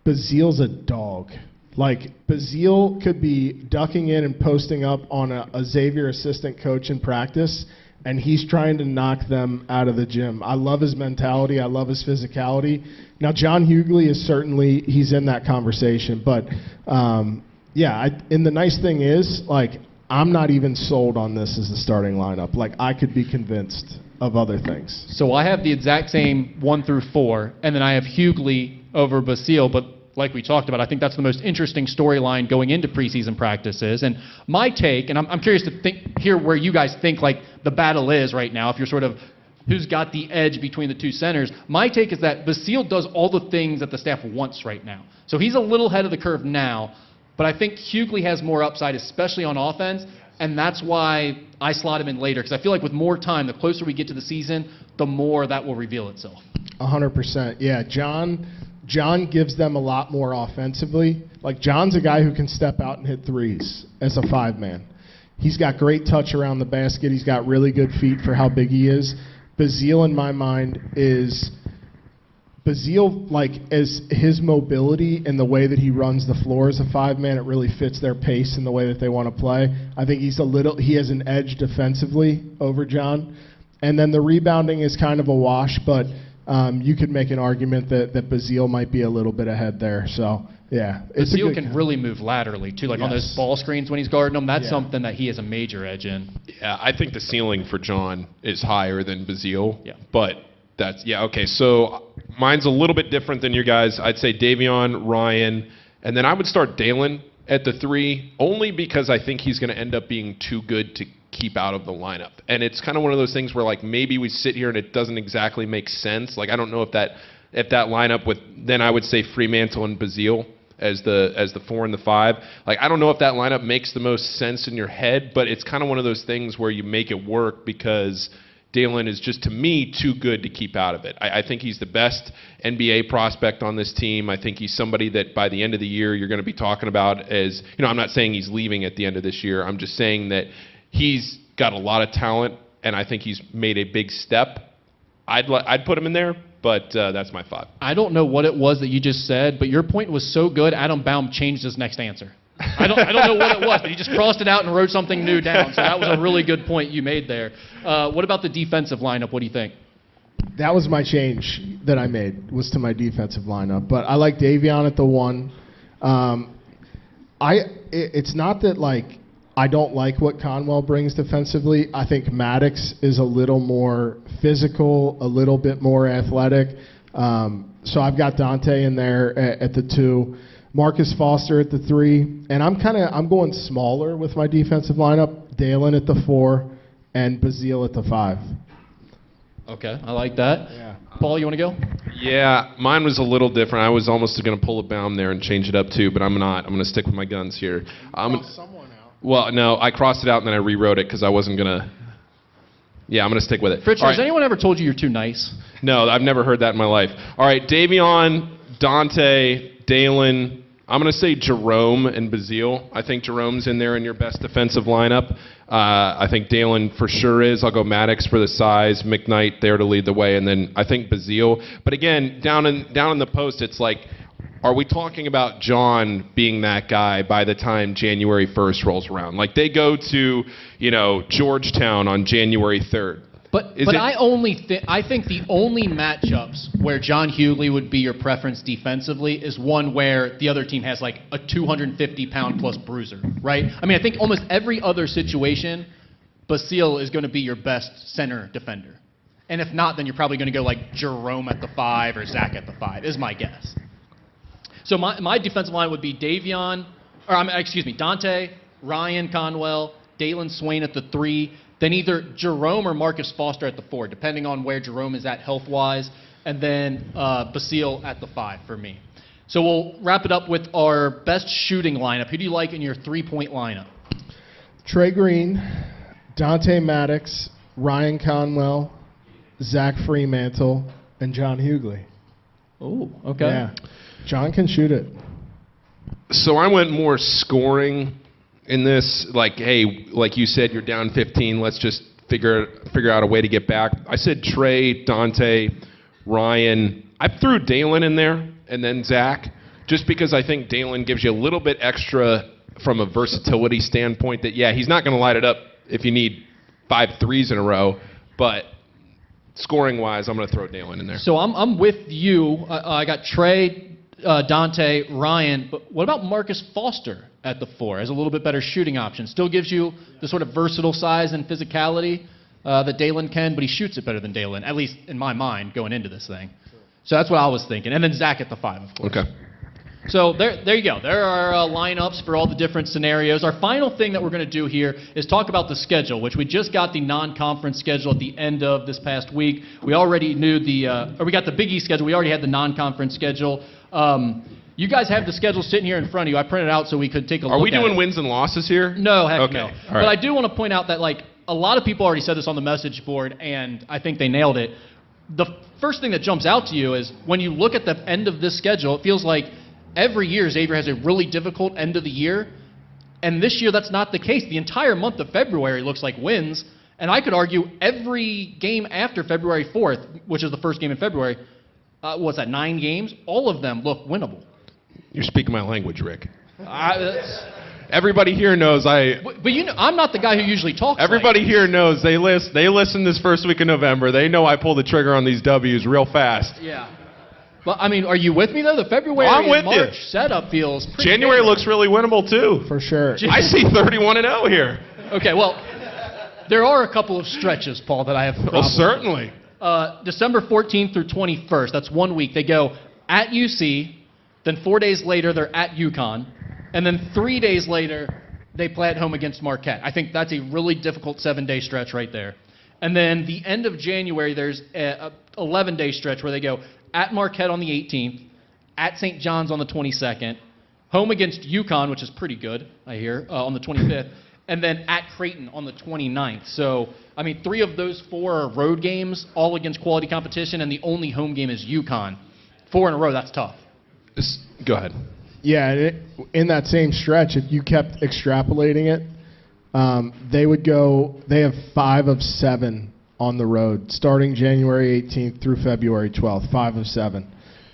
Speaker 3: Bazile's a dog. Like, Bazile could be ducking in and posting up on a Xavier assistant coach in practice, and he's trying to knock them out of the gym. I love his mentality. I love his physicality. Now, John Hughley is certainly, he's in that conversation. But, and the nice thing is, like, I'm not even sold on this as the starting lineup. Like, I could be convinced of other things.
Speaker 1: So I have the exact same 1 through 4, and then I have Hughley over Bazile, but like we talked about, I think that's the most interesting storyline going into preseason practices. And my take, and I'm curious to hear where you guys think like the battle is right now, if you're sort of who's got the edge between the two centers. My take is that Basile does all the things that the staff wants right now. So he's a little ahead of the curve now, but I think Hughley has more upside, especially on offense, and that's why I slot him in later, because I feel like with more time, the closer we get to the season, the more that will reveal itself.
Speaker 3: 100%. Yeah, John gives them a lot more offensively. Like, John's a guy who can step out and hit threes as a 5-man. He's got great touch around the basket. He's got really good feet for how big he is. Basile, in my mind, is Basile, like, as his mobility and the way that he runs the floor as a 5-man, it really fits their pace and the way that they want to play. I think he has an edge defensively over John. And then the rebounding is kind of a wash, but you could make an argument that Basile might be a little bit ahead there. So, yeah.
Speaker 1: Basile can really move laterally, too. Like on those ball screens when he's guarding them, that's
Speaker 3: Yeah.
Speaker 1: something that he has a major edge in.
Speaker 4: Yeah, I think the ceiling for John is higher than Basile.
Speaker 1: Yeah.
Speaker 4: But okay. So mine's a little bit different than your guys. I'd say Davion, Ryan, and then I would start Dalen at the 3, only because I think he's going to end up being too good to keep out of the lineup. And it's kind of one of those things where, like, maybe we sit here and it doesn't exactly make sense. Like, I don't know if that lineup with, then I would say Fremantle and Basile as the 4 and the 5. Like, I don't know if that lineup makes the most sense in your head, but it's kind of one of those things where you make it work because Dalen is just, to me, too good to keep out of it. I think he's the best NBA prospect on this team. I think he's somebody that by the end of the year you're going to be talking about as, I'm not saying he's leaving at the end of this year. I'm just saying that he's got a lot of talent, and I think he's made a big step. I'd put him in there, but that's my 5.
Speaker 1: I don't know what it was that you just said, but your point was so good, Adam Baum changed his next answer. I don't know what it was, but he just crossed it out and wrote something new down. So that was a really good point you made there. What about the defensive lineup? What do you think?
Speaker 3: That was my change that I made, was to my defensive lineup. But I like Davion at the 1. It's not that, like, I don't like what Conwell brings defensively. I think Maddox is a little more physical, a little bit more athletic. So I've got Dante in there at the 2. Marcus Foster at the 3, and I'm going smaller with my defensive lineup. Dalen at the 4, and Basile at the 5.
Speaker 1: Okay, I like that.
Speaker 3: Yeah.
Speaker 1: Paul, you want to go?
Speaker 4: Yeah, mine was a little different. I was almost going to pull a Baum there and change it up too, but I'm not. I'm going to stick with my guns here.
Speaker 3: Someone out.
Speaker 4: Well, no, I crossed it out and then I rewrote it because I wasn't going to. Yeah, I'm going to stick with it.
Speaker 1: Fritschner,
Speaker 4: All
Speaker 1: has
Speaker 4: right.
Speaker 1: anyone ever told you you're too nice?
Speaker 4: No, I've never heard that in my life. All right, Davion, Dante, Dalen. I'm going to say Jerome and Basile. I think Jerome's in there in your best defensive lineup. I think Dalen for sure is. I'll go Maddox for the size, McKnight there to lead the way, and then I think Basile. But again, down in the post, it's like, are we talking about John being that guy by the time January 1st rolls around? Like, they go to, Georgetown on January 3rd.
Speaker 1: But I think the only matchups where John Hughley would be your preference defensively is one where the other team has like a 250-pound plus bruiser, right? I mean, I think almost every other situation, Basile is going to be your best center defender. And if not, then you're probably going to go like Jerome at the 5 or Zach at the 5, is my guess. So my defensive line would be Dante, Ryan Conwell, Dalen Swain at the 3, then either Jerome or Marcus Foster at the 4, depending on where Jerome is at health-wise, and then Basile at the 5 for me. So we'll wrap it up with our best shooting lineup. Who do you like in your 3-point lineup?
Speaker 3: Trey Green, Dante Maddox, Ryan Conwell, Zach Fremantle, and John Hughley.
Speaker 1: Oh, okay.
Speaker 3: Yeah. John can shoot it.
Speaker 4: So I went more scoring in this, like, hey, like you said, you're down 15. Let's just figure out a way to get back. I said Trey, Dante, Ryan. I threw Dalen in there and then Zach, just because I think Dalen gives you a little bit extra from a versatility standpoint. That, yeah, he's not going to light it up if you need 5 threes in a row, but scoring-wise, I'm going to throw Dalen in there.
Speaker 1: So I'm with you. I got Trey, Dante, Ryan, but what about Marcus Foster at the 4 as a little bit better shooting option? Still gives you the sort of versatile size and physicality that Dalen can, but he shoots it better than Dalen, at least in my mind, going into this thing. So that's what I was thinking. And then Zach at the 5, of course.
Speaker 4: Okay.
Speaker 1: So there you go. There are lineups for all the different scenarios. Our final thing that we're going to do here is talk about the schedule, which we just got the non-conference schedule at the end of this past week. We already knew we got the Big East schedule. We already had the non-conference schedule. You guys have the schedule sitting here in front of you. I printed it out so we could take a look at it.
Speaker 4: Are we doing wins and losses here?
Speaker 1: No, heck
Speaker 4: okay.
Speaker 1: no.
Speaker 4: All right.
Speaker 1: But I do want to point out that, like, a lot of people already said this on the message board, and I think they nailed it. The first thing that jumps out to you is when you look at the end of this schedule, it feels like every year Xavier has a really difficult end of the year, and this year that's not the case. The entire month of February looks like wins, and I could argue every game after February 4th, which is the first game in February, what's that, 9 games? All of them look winnable.
Speaker 4: You're speaking my language, Rick. Everybody here knows
Speaker 1: But you know, I'm not the guy who usually talks.
Speaker 4: Everybody
Speaker 1: like
Speaker 4: here knows they listen this first week of November. They know I pull the trigger on these W's real fast.
Speaker 1: Yeah. Well, I mean, are you with me though? The February
Speaker 4: I'm
Speaker 1: and
Speaker 4: with
Speaker 1: March
Speaker 4: you.
Speaker 1: setup feels pretty
Speaker 4: January
Speaker 1: good.
Speaker 4: looks really winnable too.
Speaker 3: For sure.
Speaker 4: I see 31-0 here.
Speaker 1: Okay, well, there are a couple of stretches, Paul, that I have
Speaker 4: Well,
Speaker 1: problems
Speaker 4: certainly.
Speaker 1: with. December 14th through 21st. That's 1 week. They go at UC, then 4 days later they're at UConn, and then 3 days later they play at home against Marquette. I think that's a really difficult 7-day stretch right there. And then the end of January, there's a 11-day stretch where they go at Marquette on the 18th, at St. John's on the 22nd, home against UConn, which is pretty good, I hear, on the 25th, and then at Creighton on the 29th. So, I mean, 3 of those 4 are road games, all against quality competition, and the only home game is UConn. 4 in a row, that's tough.
Speaker 4: Go ahead.
Speaker 3: Yeah, in that same stretch, if you kept extrapolating it, they have 5 of 7 on the road, starting January 18th through February 12th, 5 of 7.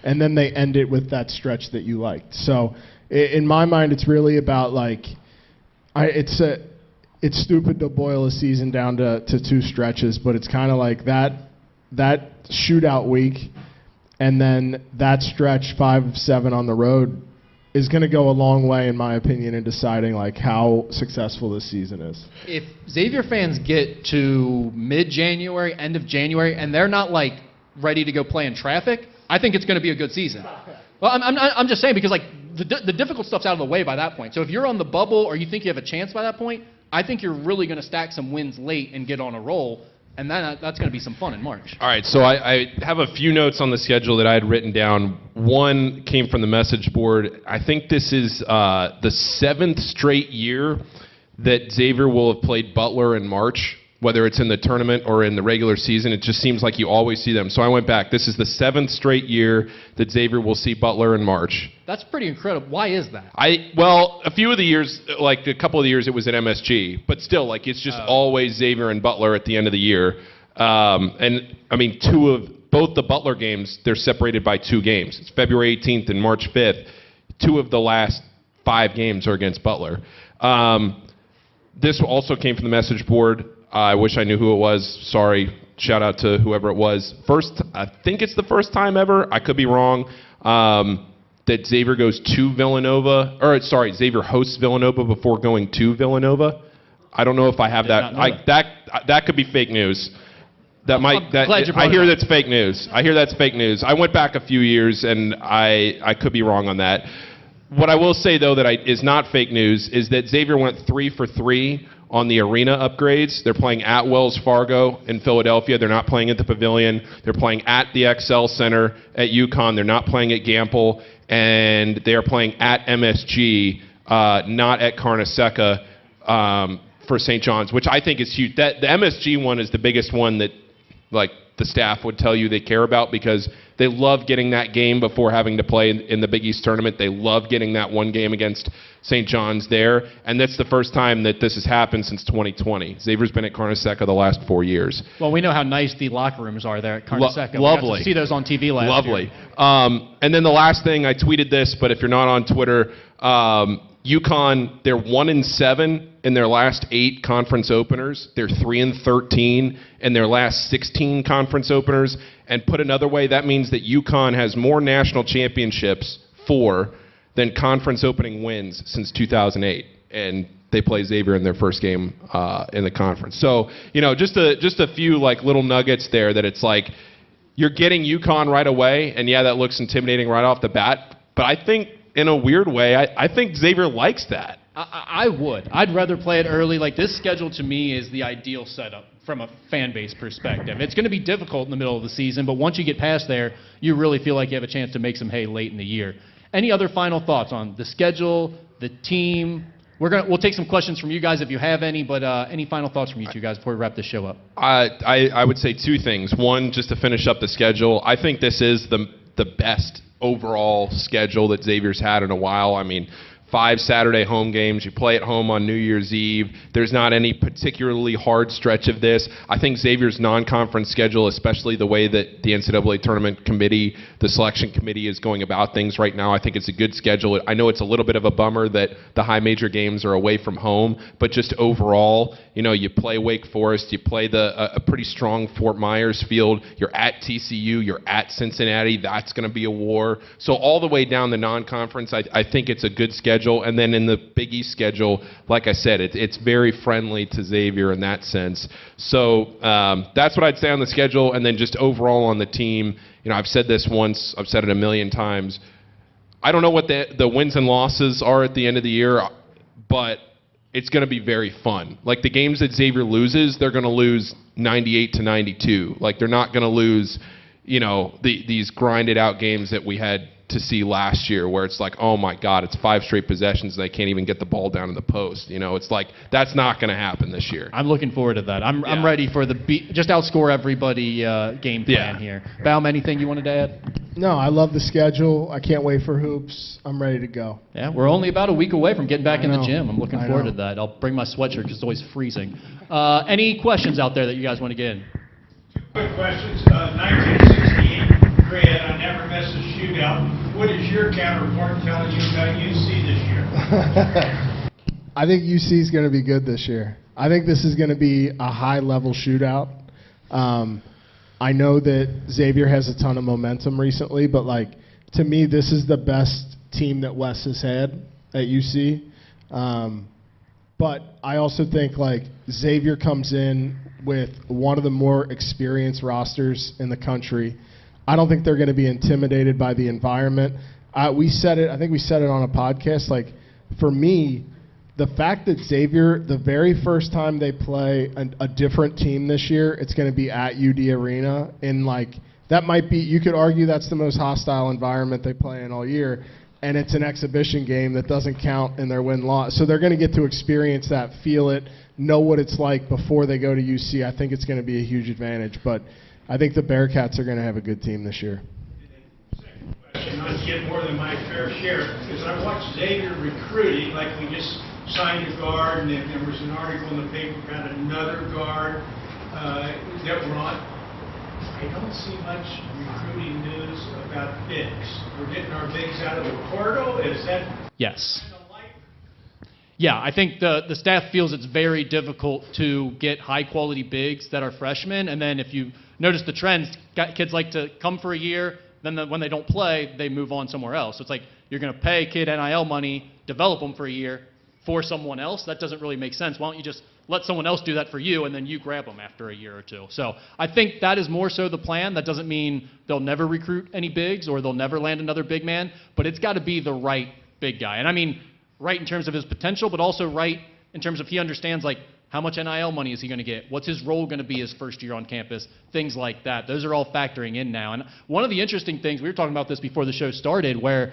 Speaker 3: And then they end it with that stretch that you liked. So in my mind, it's really about, like, it's stupid to boil a season down to 2 stretches, but it's kind of like that shootout week and then that stretch 5 of 7 on the road is going to go a long way, in my opinion, in deciding, like, how successful this season is.
Speaker 1: If Xavier fans get to mid-January, end of January, and they're not, like, ready to go play in traffic, I think it's going to be a good season. Well, I'm just saying, because, like, the difficult stuff's out of the way by that point. So if you're on the bubble or you think you have a chance by that point, I think you're really going to stack some wins late and get on a roll. And then that's going to be some fun in March.
Speaker 4: All right, so I have a few notes on the schedule that I had written down. One came from the message board. I think this is the 7th straight year that Xavier will have played Butler in March, whether it's in the tournament or in the regular season. It just seems like you always see them. So I went back. This is the 7th straight year that Xavier will see Butler in March.
Speaker 1: That's pretty incredible. Why is that?
Speaker 4: Well, a few of the years, like a couple of the years, it was at MSG, but still, like, it's just always Xavier and Butler at the end of the year. And I mean, both the Butler games, they're separated by 2 games. It's February 18th and March 5th. 2 of the last 5 games are against Butler. This also came from the message board. I wish I knew who it was. Sorry. Shout out to whoever it was. I think it's the first time ever. I could be wrong. That Xavier goes to Villanova, Xavier hosts Villanova before going to Villanova. I don't know if I have that. That could be fake news. I hear that's fake news. I went back a few years, and I could be wrong on that. What I will say, though, that is not fake news is that Xavier went 3 for 3 on the arena upgrades. They're playing at Wells Fargo in Philadelphia. They're not playing at the Pavilion. They're playing at the XL Center at UConn. They're not playing at Gamble. And they are playing at MSG, not at Carnesecca for St. John's, which I think is huge. The MSG one is the biggest one that, like, the staff would tell you they care about, because they love getting that game before having to play in the Big East tournament. They love getting that one game against St. John's there, and that's the first time that this has happened since 2020. Xavier's been at Carnesecca the last 4 years.
Speaker 1: Well, we know how nice the locker rooms are there at Carnesecca.
Speaker 4: Lovely.
Speaker 1: We got to see those on TV last
Speaker 4: Lovely.
Speaker 1: year.
Speaker 4: And then the last thing, I tweeted this, but if you're not on Twitter, UConn, they're 1-7 in their last 8 conference openers. They're 3-13 in their last 16 conference openers. And put another way, that means that UConn has more national championships, 4, than conference opening wins since 2008. And they play Xavier in their first game in the conference. So, just a few, like, little nuggets there that it's like you're getting UConn right away, and yeah, that looks intimidating right off the bat. But I think in a weird way, I think Xavier likes that.
Speaker 1: I would. I'd rather play it early. Like, this schedule to me is the ideal setup from a fan base perspective. It's going to be difficult in the middle of the season, but once you get past there, you really feel like you have a chance to make some hay late in the year. Any other final thoughts on the schedule, the team? We'll take some questions from you guys if you have any, but any final thoughts from you two guys before we wrap this show up?
Speaker 4: I would say two things. One, just to finish up the schedule, I think this is the best overall schedule that Xavier's had in a while. I mean, 5 Saturday home games. You play at home on New Year's Eve. There's not any particularly hard stretch of this. I think Xavier's non-conference schedule, especially the way that the NCAA tournament committee, the selection committee is going about things right now, I think it's a good schedule. I know it's a little bit of a bummer that the high major games are away from home, but just overall, you know, you play Wake Forest, you play a pretty strong Fort Myers field, you're at TCU, you're at Cincinnati, that's going to be a war. So all the way down the non-conference, I think it's a good schedule. And then in the Big East schedule, like I said, it's very friendly to Xavier in that sense. So that's what I'd say on the schedule. And then just overall on the team, you know, I've said this once, I've said it a million times. I don't know what the wins and losses are at the end of the year, but it's going to be very fun. Like, the games that Xavier loses, they're going to lose 98-92. Like, they're not going to lose, you know, these grinded out games that we had to see last year, where it's like, oh my God, it's 5 straight possessions and they can't even get the ball down in the post. You know, it's like, that's not going to happen this year.
Speaker 1: I'm looking forward to that. I'm ready for just outscore everybody game plan here. Baum, anything you wanted to add?
Speaker 3: No, I love the schedule. I can't wait for hoops. I'm ready to go.
Speaker 1: Yeah, we're only about a week away from getting back in the
Speaker 3: know.
Speaker 1: gym. I'm looking forward to that. I'll bring my sweatshirt because it's always freezing. Any questions out there that you guys want to get in?
Speaker 5: Quick questions. 1968 grad, I never miss a shootout. What is your counterpart telling you about UC this year?
Speaker 3: I think UC is going to be good this year. I think this is going to be a high-level shootout. I know that Xavier has a ton of momentum recently, but, like, to me, this is the best team that Wes has had at UC. But I also think, like, Xavier comes in with one of the more experienced rosters in the country. I don't think they're going to be intimidated by the environment. We said it. I think we said it on a podcast. Like, for me, the fact that Xavier, the very first time they play a different team this year, it's going to be at UD Arena. And, like, that might be, you could argue that's the most hostile environment they play in all year. And it's an exhibition game that doesn't count in their win-loss. So they're going to get to experience that, feel it, know what it's like before they go to UC. I think it's going to be a huge advantage. But I think the Bearcats are going to have a good team this year.
Speaker 5: Second question, not to get more than my fair share, because I watched Xavier recruiting, like we just signed a guard, and then there was an article in the paper about another guard that we're on. I don't see much recruiting news about bigs. We're getting our bigs out of the portal. Is that
Speaker 1: Yes.
Speaker 5: kind of light?
Speaker 1: Yeah, I think the staff feels it's very difficult to get high-quality bigs that are freshmen, and then if you notice the trends, kids like to come for a year, then when they don't play, they move on somewhere else. So it's like, you're going to pay a kid NIL money, develop them for a year for someone else. That doesn't really make sense. Why don't you just let someone else do that for you, and then you grab them after a year or two? So I think that is more so the plan. That doesn't mean they'll never recruit any bigs or they'll never land another big man, but it's got to be the right big guy. And I mean, right in terms of his potential, but also right in terms of he understands, like, how much NIL money is he going to get? What's his role going to be his first year on campus? Things like that. Those are all factoring in now. And one of the interesting things, we were talking about this before the show started, where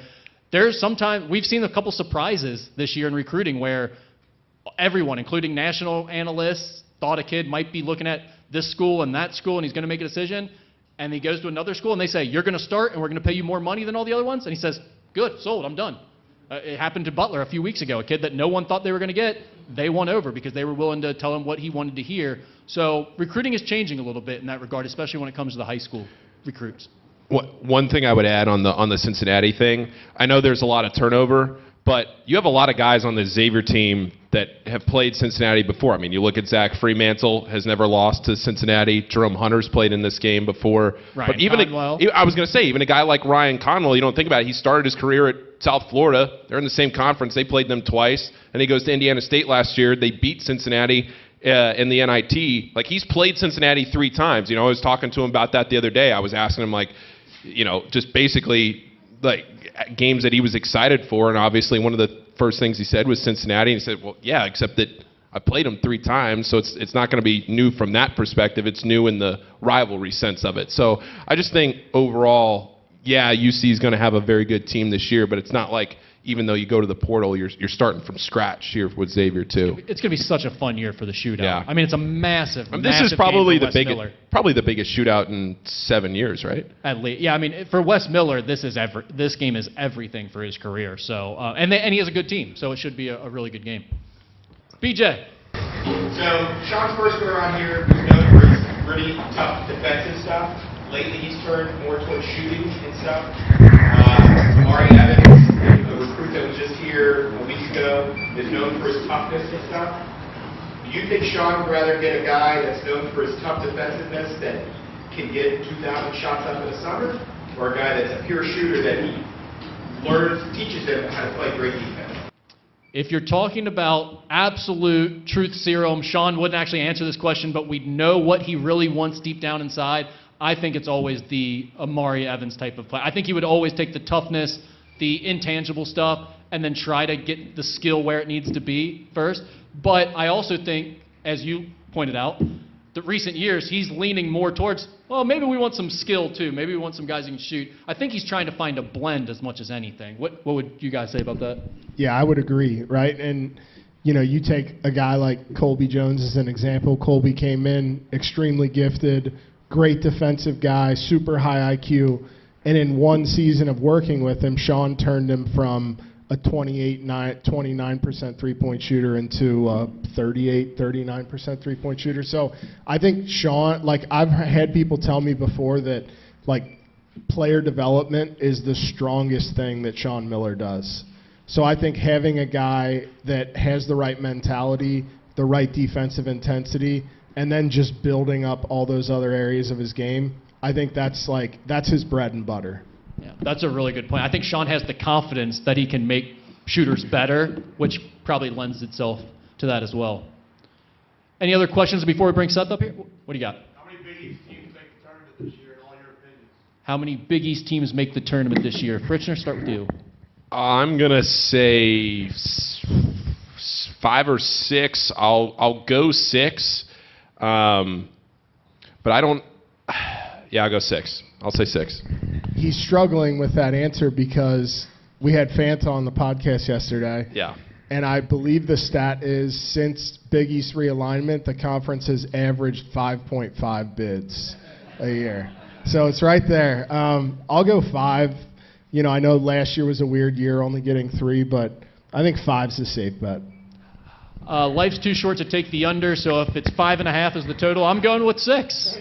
Speaker 1: there's sometimes, we've seen a couple surprises this year in recruiting where everyone, including national analysts, thought a kid might be looking at this school and that school and he's going to make a decision. And he goes to another school and they say, you're going to start and we're going to pay you more money than all the other ones. And he says, good, sold, I'm done. It happened to Butler a few weeks ago, a kid that no one thought they were going to get. They won over because they were willing to tell him what he wanted to hear. So recruiting is changing a little bit in that regard, especially when it comes to the high school recruits.
Speaker 4: One thing I would add on the Cincinnati thing, I know there's a lot of turnover, but you have a lot of guys on the Xavier team that have played Cincinnati before. I mean, you look at Zach Fremantle, has never lost to Cincinnati. Jerome Hunter's played in this game before.
Speaker 1: Ryan
Speaker 4: but even
Speaker 1: Conwell.
Speaker 4: I was going to say, even a guy like Ryan Conwell, you don't think about it. He started his career at South Florida. They're in the same conference. They played them twice. And he goes to Indiana State last year. They beat Cincinnati in the NIT. Like, he's played Cincinnati 3 times. You know, I was talking to him about that the other day. I was asking him, like, you know, just basically like games that he was excited for, and obviously one of the first things he said was Cincinnati, and he said, well, yeah, except that I played them 3 times, so it's not going to be new from that perspective. It's new in the rivalry sense of it. So I just think overall, yeah, UC is going to have a very good team this year, but it's not like even though you go to the portal, you're starting from scratch here with Xavier too.
Speaker 1: It's going to be such a fun year for the shootout.
Speaker 4: Yeah.
Speaker 1: I mean, it's a massive,
Speaker 4: I mean,
Speaker 1: massive
Speaker 4: this is probably
Speaker 1: game for
Speaker 4: the
Speaker 1: Wes
Speaker 4: biggest,
Speaker 1: Miller.
Speaker 4: probably the biggest shootout in 7 years, right?
Speaker 1: At least, yeah. I mean, for Wes Miller, this game is everything for his career. So, and he has a good team, so it should be a really good game. BJ.
Speaker 6: So, Sean's first go around here was known for his pretty tough defensive stuff. Lately, he's turned more towards shooting and stuff. Amari Evans, the recruit that was just here a week ago, is known for his toughness and stuff. Do you think Sean would rather get a guy that's known for his tough defensiveness that can get 2,000 shots up in the summer, or a guy that's a pure shooter that he teaches him how to play great defense?
Speaker 1: If you're talking about absolute truth serum, Sean wouldn't actually answer this question, but we'd know what he really wants deep down inside. I think it's always the Amari Evans type of play. I think he would always take the toughness, the intangible stuff, and then try to get the skill where it needs to be first. But I also think, as you pointed out, the recent years, he's leaning more towards, well, maybe we want some skill too. Maybe we want some guys who can shoot. I think he's trying to find a blend as much as anything. What would you guys say about that?
Speaker 3: Yeah, I would agree, right? And, you know, you take a guy like Colby Jones as an example. Colby came in extremely gifted, great defensive guy, super high IQ, and in one season of working with him, Sean turned him from a 29% three-point shooter into a 39% three-point shooter. So I think Sean, like I've had people tell me before that, like, player development is the strongest thing that Sean Miller does. So I think having a guy that has the right mentality, the right defensive intensity, and then just building up all those other areas of his game, I think that's his bread and butter.
Speaker 1: Yeah, that's a really good point. I think Sean has the confidence that he can make shooters better, which probably lends itself to that as well. Any other questions before we bring Seth up here? What do you got?
Speaker 5: How many Big East teams make the tournament this year, in all your opinions?
Speaker 1: How many Big East teams make the tournament this year? Fritschner, start with you.
Speaker 4: I'm gonna say 5 or 6. I'll go 6, but I don't. Yeah, I'll go 6. I'll say 6.
Speaker 3: He's struggling with that answer because we had Fanta on the podcast yesterday.
Speaker 4: Yeah.
Speaker 3: And I believe the stat is since Big East realignment, the conference has averaged 5.5 bids a year. So it's right there. I'll go 5. You know, I know last year was a weird year, only getting 3, but I think 5's a safe bet.
Speaker 1: Life's too short to take the under, so if it's 5.5 is the total, I'm going with 6.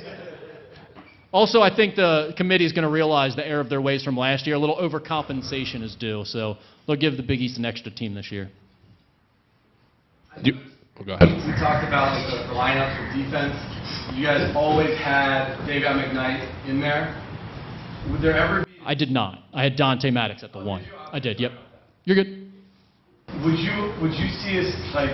Speaker 1: Also, I think the committee is going to realize the error of their ways from last year. A little overcompensation is due, so they'll give the Big East an extra team this year.
Speaker 4: Go ahead.
Speaker 7: We talked about the lineups for defense. You guys always had David McKnight in there. Would there ever be...
Speaker 1: I did not. I had Dante Maddox at the 1. I did, yep. You're good.
Speaker 7: Would you see us, like,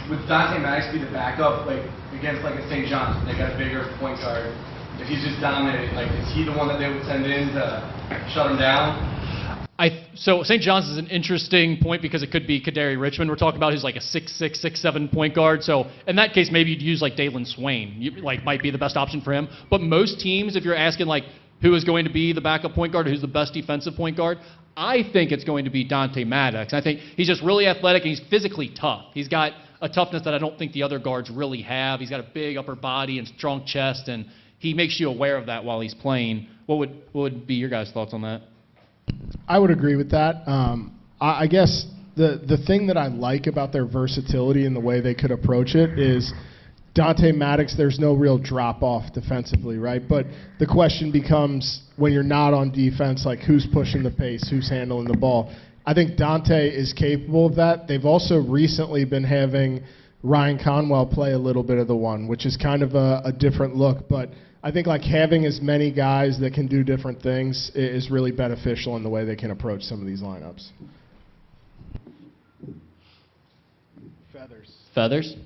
Speaker 7: would Dante Maddox be the backup, like, against, like, a St. John's? They got a bigger point guard. If he's just dominating, like, is he the one that they would send in to shut him down?
Speaker 1: So St. John's is an interesting point because it could be Kadari Richmond. We're talking about who's like a 6'6", 6'7" point guard. So in that case, maybe you'd use like Dalen Swain. Might be the best option for him. But most teams, if you're asking like who is going to be the backup point guard or who's the best defensive point guard, I think it's going to be Dante Maddox. I think he's just really athletic and he's physically tough. He's got a toughness that I don't think the other guards really have. He's got a big upper body and strong chest, and he makes you aware of that while he's playing. What would be your guys' thoughts on that?
Speaker 3: I would agree with that. I guess the thing that I like about their versatility and the way they could approach it is Dante Maddox, there's no real drop-off defensively, right? But the question becomes, when you're not on defense, like who's pushing the pace, who's handling the ball? I think Dante is capable of that. They've also recently been having Ryan Conwell play a little bit of the 1, which is kind of a different look. But I think like having as many guys that can do different things is really beneficial in the way they can approach some of these lineups.
Speaker 1: Feathers?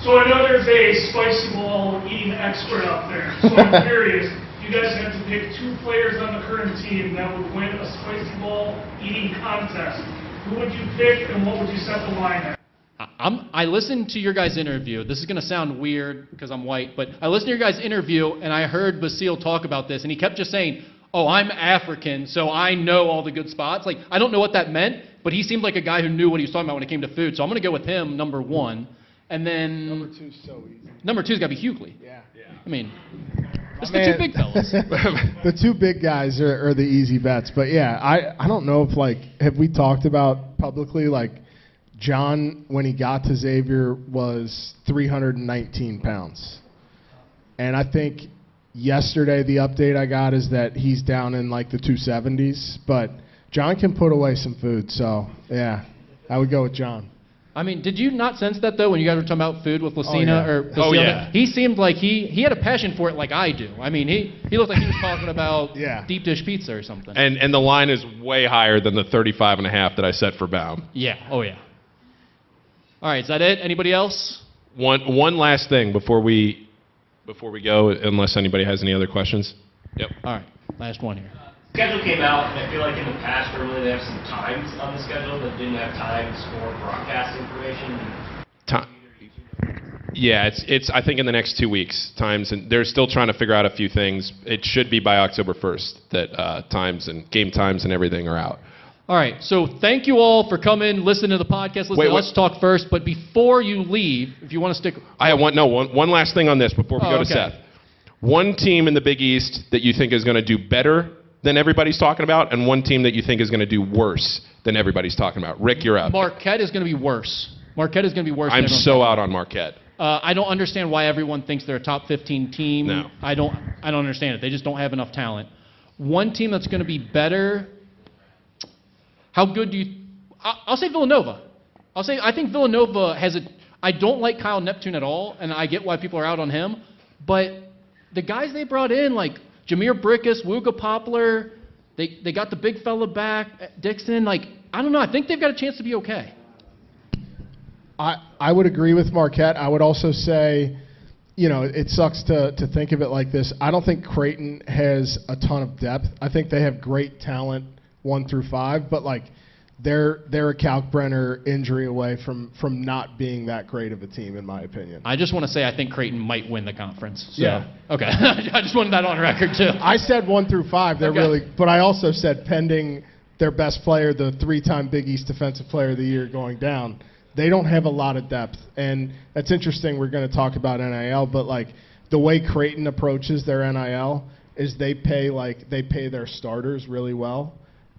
Speaker 8: So I know there's a spicy ball eating expert out there. So I'm curious, you guys had to pick 2 players on the current team that would win a spicy ball eating contest, who would you pick and what would you set the line at?
Speaker 1: I listened to your guys' interview. This is going to sound weird because I'm white, but I listened to your guys' interview, and I heard Basile talk about this, and he kept just saying, oh, I'm African, so I know all the good spots. Like, I don't know what that meant, but he seemed like a guy who knew what he was talking about when it came to food, so I'm going to go with him, number 1. And then...
Speaker 3: Number 2's so easy.
Speaker 1: Number 2's got to be Hughley.
Speaker 3: Yeah.
Speaker 1: I mean, it's the 2 big fellas.
Speaker 3: The 2 big guys are the easy bets. But, yeah, I don't know if, like, have we talked about publicly, like, John, when he got to Xavier, was 319 pounds. And I think yesterday the update I got is that he's down in, like, the 270s. But John can put away some food. So, yeah, I would go with John.
Speaker 1: I mean, did you not sense that, though, when you guys were talking about food with Lucina?
Speaker 3: yeah.
Speaker 1: Or Basile?
Speaker 4: Oh, yeah.
Speaker 1: He seemed like he had a passion for it like I do. I mean, he looked like he was talking about
Speaker 3: Yeah.
Speaker 1: deep dish pizza or something.
Speaker 4: And the line is way higher than the 35.5 that I set for Baum.
Speaker 1: Yeah. Oh, yeah. All right. Is that it? Anybody else?
Speaker 4: One last thing before we go, unless anybody has any other questions. Yep.
Speaker 1: All right. Last one here.
Speaker 9: Schedule came out, and I feel like in the past, normally they have some times on the schedule that didn't have times for broadcast information.
Speaker 4: Yeah, it's I think in the next 2 weeks times, and they're still trying to figure out a few things. It should be by October 1st that times and game times and everything are out.
Speaker 1: All right. So thank you all for coming, listening to the podcast. Let's talk first. But before you leave, if you want to stick.
Speaker 4: I have one last thing on this before we go to
Speaker 1: okay.
Speaker 4: Seth. One team in the Big East that you think is going to do better than everybody's talking about, and one team that you think is going to do worse than everybody's talking about. Rick, you're up.
Speaker 1: Marquette is going to be worse. Marquette is going to be worse.
Speaker 4: I'm
Speaker 1: than
Speaker 4: so out on Marquette.
Speaker 1: I don't understand why everyone thinks they're a top 15 team.
Speaker 4: No.
Speaker 1: I don't understand it. They just don't have enough talent. One team that's going to be better. How good do you? I'll say Villanova. I think Villanova has a. I don't like Kyle Neptune at all, and I get why people are out on him. But the guys they brought in, like Jameer Brickus, Wooga Poplar, they got the big fella back, Dixon. Like, I don't know. I think they've got a chance to be okay.
Speaker 3: I would agree with Marquette. I would also say, you know, it sucks to think of it like this. I don't think Creighton has a ton of depth. I think they have great talent 1 through 5, but like they're a Kalkbrenner injury away from not being that great of a team, in my opinion.
Speaker 1: I just want to say I think Creighton might win the conference. So.
Speaker 3: Yeah.
Speaker 1: Okay. I just wanted that on record too.
Speaker 3: I said 1 through 5. They're
Speaker 1: Okay.
Speaker 3: really, but I also said pending their best player, the 3-time Big East Defensive Player of the Year, going down. They don't have a lot of depth, and that's interesting. We're going to talk about NIL, but like the way Creighton approaches their NIL is they pay their starters really well,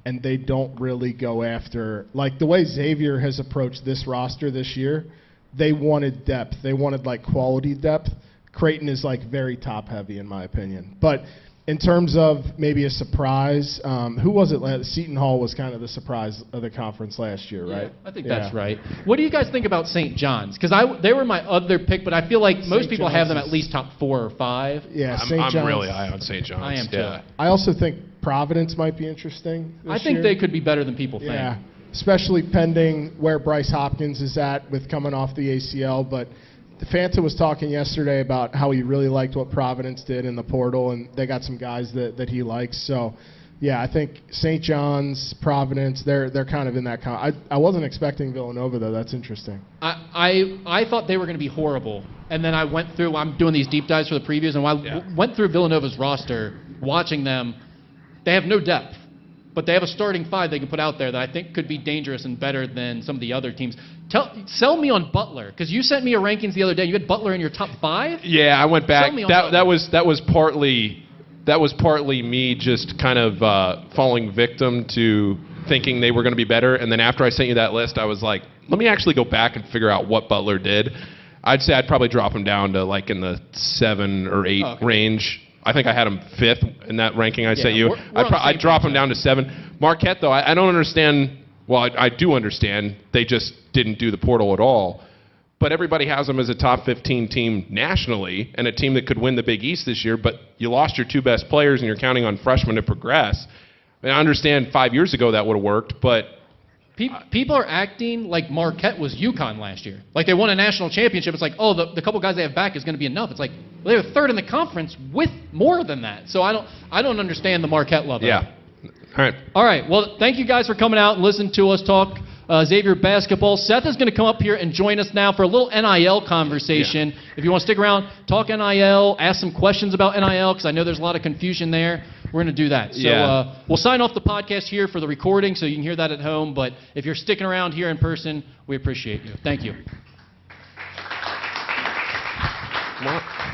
Speaker 3: and they don't really go after like the way Xavier has approached this roster this year. They wanted depth. They wanted like quality depth. Creighton is like very top heavy in my opinion, but. In terms of maybe a surprise, who was it? Seton Hall was kind of the surprise of the conference last year, right?
Speaker 1: I think that's right. What do you guys think about St. John's? Because they were my other pick, but I feel like most people have them at least top 4 or 5.
Speaker 3: Yeah,
Speaker 4: I'm really high on St. John's.
Speaker 1: I am too.
Speaker 4: Yeah.
Speaker 3: I also think Providence might be interesting
Speaker 1: I
Speaker 3: this
Speaker 1: think
Speaker 3: year.
Speaker 1: they could be better than people think.
Speaker 3: Yeah, especially pending where Bryce Hopkins is at with coming off the ACL, but Fanta was talking yesterday about how he really liked what Providence did in the portal, and they got some guys that he likes. So, yeah, I think St. John's, Providence, they're kind of in that. I wasn't expecting Villanova, though. That's interesting.
Speaker 1: I thought they were going to be horrible, and then I went through. I'm doing these deep dives for the previews, and I went through Villanova's roster, watching them. They have no depth, but they have a starting 5 they can put out there that I think could be dangerous and better than some of the other teams. Sell me on Butler, because you sent me a rankings the other day. You had Butler in your top 5?
Speaker 4: Yeah, I went back.
Speaker 1: Sell me on
Speaker 4: That
Speaker 1: Butler.
Speaker 4: was partly me just kind of falling victim to thinking they were going to be better. And then after I sent you that list, I was like, let me actually go back and figure out what Butler did. I'd say I'd probably drop him down to like in the 7 or 8 range. I think I had him 5th in that ranking I sent you. I'd drop him down to 7. Marquette, though, I don't understand. Well, I do understand. They just didn't do the portal at all. But everybody has them as a top 15 team nationally and a team that could win the Big East this year, but you lost your 2 best players and you're counting on freshmen to progress. I mean, I understand 5 years ago that would have worked, but...
Speaker 1: People are acting like Marquette was UConn last year. Like they won a national championship. It's like, oh, the couple guys they have back is going to be enough. It's like, They were third in the conference with more than that. So I don't understand the Marquette love.
Speaker 4: Yeah. All right.
Speaker 1: All right. Well, thank you guys for coming out and listening to us talk Xavier basketball. Seth is going to come up here and join us now for a little NIL conversation.
Speaker 4: Yeah.
Speaker 1: If you want to stick around, talk NIL, ask some questions about NIL, because I know there's a lot of confusion there. We're going to do that. So
Speaker 4: Yeah.
Speaker 1: we'll sign off the podcast here for the recording so you can hear that at home. But if you're sticking around here in person, we appreciate you. Thank you.
Speaker 4: Come on.